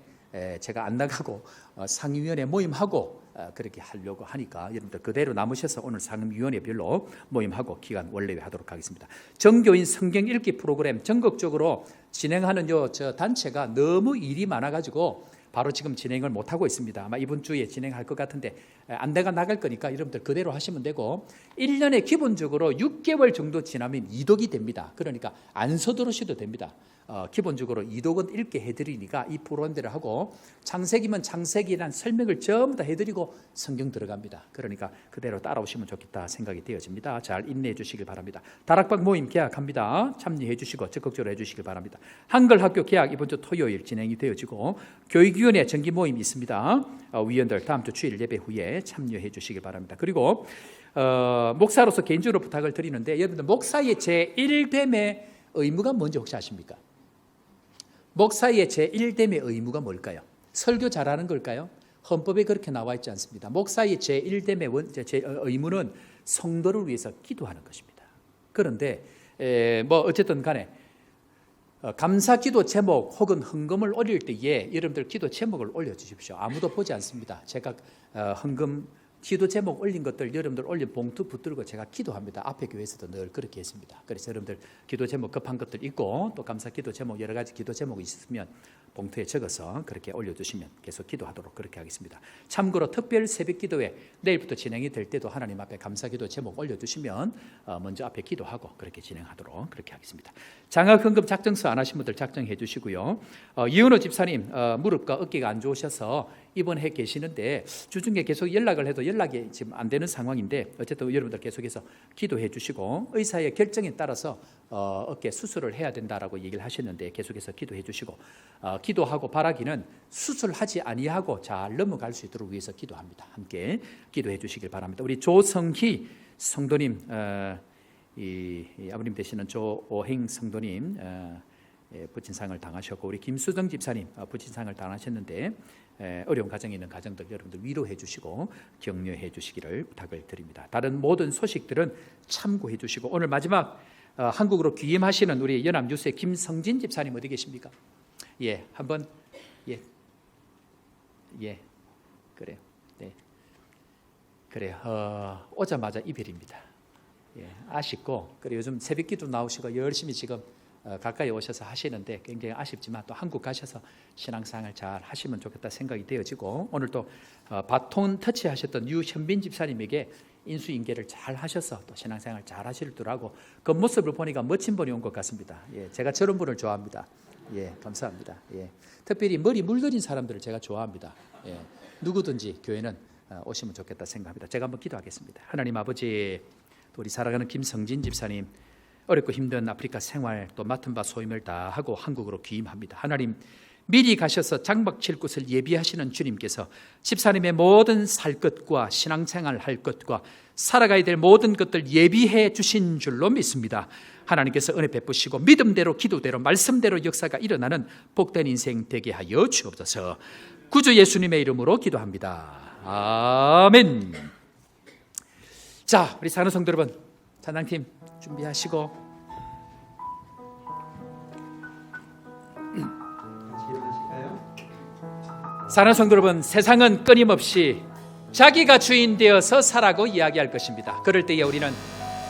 A: 제가 안 나가고 상임위원회 모임하고 그렇게 하려고 하니까 여러분들 그대로 남으셔서 오늘 상임위원회별로 모임하고 기간 원래회 하도록 하겠습니다. 정교인 성경 읽기 프로그램 전국적으로 진행하는 저 단체가 너무 일이 많아가지고 바로 지금 진행을 못하고 있습니다. 아마 이번 주에 진행할 것 같은데 안내가 나갈 거니까 여러분들 그대로 하시면 되고 1년에 기본적으로 6개월 정도 지나면 이독이 됩니다. 그러니까 안 서두르셔도 됩니다. 기본적으로 이독은 읽게 해드리니까 이 프로그램들을 하고 창세기면 창세기란 설명을 전부 다 해드리고 성경 들어갑니다. 그러니까 그대로 따라오시면 좋겠다 생각이 되어집니다. 잘 인내해 주시길 바랍니다. 다락방 모임 계약합니다. 참여해 주시고 적극적으로 해 주시길 바랍니다. 한글학교 계약 이번 주 토요일 진행이 되어지고 교육위원회 정기 모임 있습니다. 위원들 다음 주 주일 예배 후에 참여해 주시길 바랍니다. 그리고 목사로서 개인적으로 부탁을 드리는데 여러분들 목사의 제1됨의 의무가 뭔지 혹시 아십니까? 목사의 제1됨의 의무가 뭘까요? 설교 잘하는 걸까요? 헌법에 그렇게 나와 있지 않습니다. 목사의 제1됨의 의무는 성도를 위해서 기도하는 것입니다. 그런데 어쨌든 간에 감사 기도 제목 혹은 헌금을 올릴 때에 여러분들 기도 제목을 올려주십시오. 아무도 보지 않습니다. 제가 헌금 기도 제목 올린 것들 여러분들 올린 봉투 붙들고 제가 기도합니다. 앞에 교회에서도 늘 그렇게 했습니다. 그래서 여러분들 기도 제목 급한 것들 있고 또 감사 기도 제목 여러 가지 기도 제목이 있으면 봉투에 적어서 그렇게 올려주시면 계속 기도하도록 그렇게 하겠습니다. 참고로 특별 새벽 기도회 내일부터 진행이 될 때도 하나님 앞에 감사 기도 제목 올려주시면 먼저 앞에 기도하고 그렇게 진행하도록 그렇게 하겠습니다. 장학 헌금 작정서 안 하신 분들 작정해 주시고요. 이은호 집사님 무릎과 어깨가 안 좋으셔서 입원해 계시는데 주중에 계속 연락을 해도 연락이 지금 안 되는 상황인데 어쨌든 여러분들 계속해서 기도해 주시고 의사의 결정에 따라서 어깨 수술을 해야 된다라고 얘기를 하셨는데 계속해서 기도해 주시고 기도하고 바라기는 수술하지 아니하고 잘 넘어갈 수 있도록 위해서 기도합니다. 함께 기도해 주시길 바랍니다. 우리 조성희 성도님 이 아버님 되시는 조오행 성도님 부친상을 당하셨고 우리 김수정 집사님 부친상을 당하셨는데 어려운 가정에 있는 가정들 여러분들 위로해 주시고 격려해 주시기를 부탁을 드립니다. 다른 모든 소식들은 참고해 주시고 오늘 마지막 한국으로 귀임하시는 우리 연합뉴스의 김성진 집사님 어디 계십니까? 예, 한번 그래요. 네, 그래요. 오자마자 이별입니다. 예, 아쉽고 그래 요즘 새벽기도 나오시고 열심히 지금 가까이 오셔서 하시는데 굉장히 아쉽지만 또 한국 가셔서 신앙생활 잘 하시면 좋겠다 생각이 되어지고 오늘 또 바톤 터치하셨던 유현빈 집사님에게 인수인계를 잘 하셔서 또 신앙생활 잘 하시더라고 그 모습을 보니까 멋진 분이 온 것 같습니다. 예, 제가 저런 분을 좋아합니다. 예, 감사합니다. 예, 특별히 머리 물들인 사람들을 제가 좋아합니다. 예, 누구든지 교회는 오시면 좋겠다 생각합니다. 제가 한번 기도하겠습니다. 하나님 아버지 또 우리 사랑하는 김성진 집사님 어렵고 힘든 아프리카 생활 또 맡은 바 소임을 다하고 한국으로 귀임합니다. 하나님 미리 가셔서 장막 칠 곳을 예비하시는 주님께서 집사님의 모든 살 것과 신앙생활 할 것과 살아가야 될 모든 것들 예비해 주신 줄로 믿습니다. 하나님께서 은혜 베푸시고 믿음대로 기도대로 말씀대로 역사가 일어나는 복된 인생 되게 하여 주옵소서. 구주 예수님의 이름으로 기도합니다. 아멘. 자, 우리 사랑하는 성도 여러분, 찬양팀 준비하시고 사랑하는 성도 여러분, 세상은 끊임없이 자기가 주인 되어서 살아고 이야기할 것입니다. 그럴 때에 우리는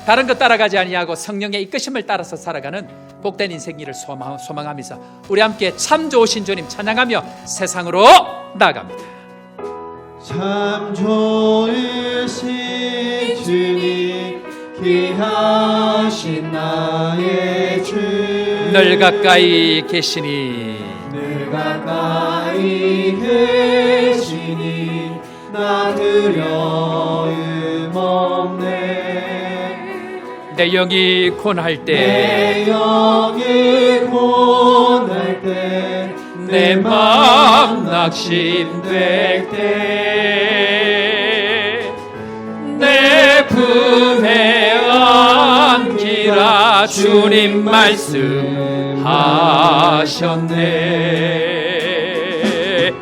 A: 다른 것 따라가지 아니하고 성령의 이끄심을 따라서 살아가는 복된 인생길을 소망하면서 우리 함께 참 좋으신 주님 찬양하며 세상으로 나아갑니다.
B: 참 좋으신 주님 귀하신 나의 주
A: 늘 가까이 계시니
B: 늘 가까이 계시니 나 두려움 없네
A: 내 영이 고날
B: 내
A: 때
B: 영이 고날 때
A: 내 마음 낙심될 때 내 품에 안기라 주님 말씀하셨네.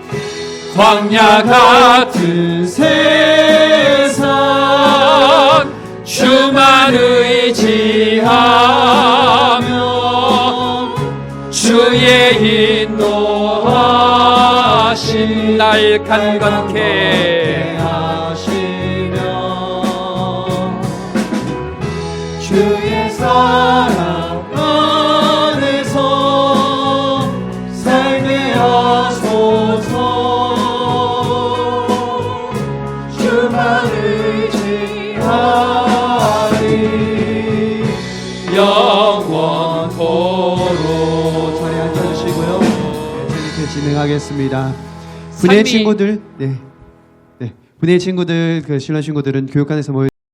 A: 광야 같은 세상 주만 의지하며 주의 인도하심 날 강건케
B: 하시며 주의 사랑 안에서 살게 하소서 주만 의지하리 영원토록 자리에 앉아주시고요. 이렇게 진행하겠습니다. 분의 친구들, 분의 친구들, 신랑 친구들은 교육관에서 모여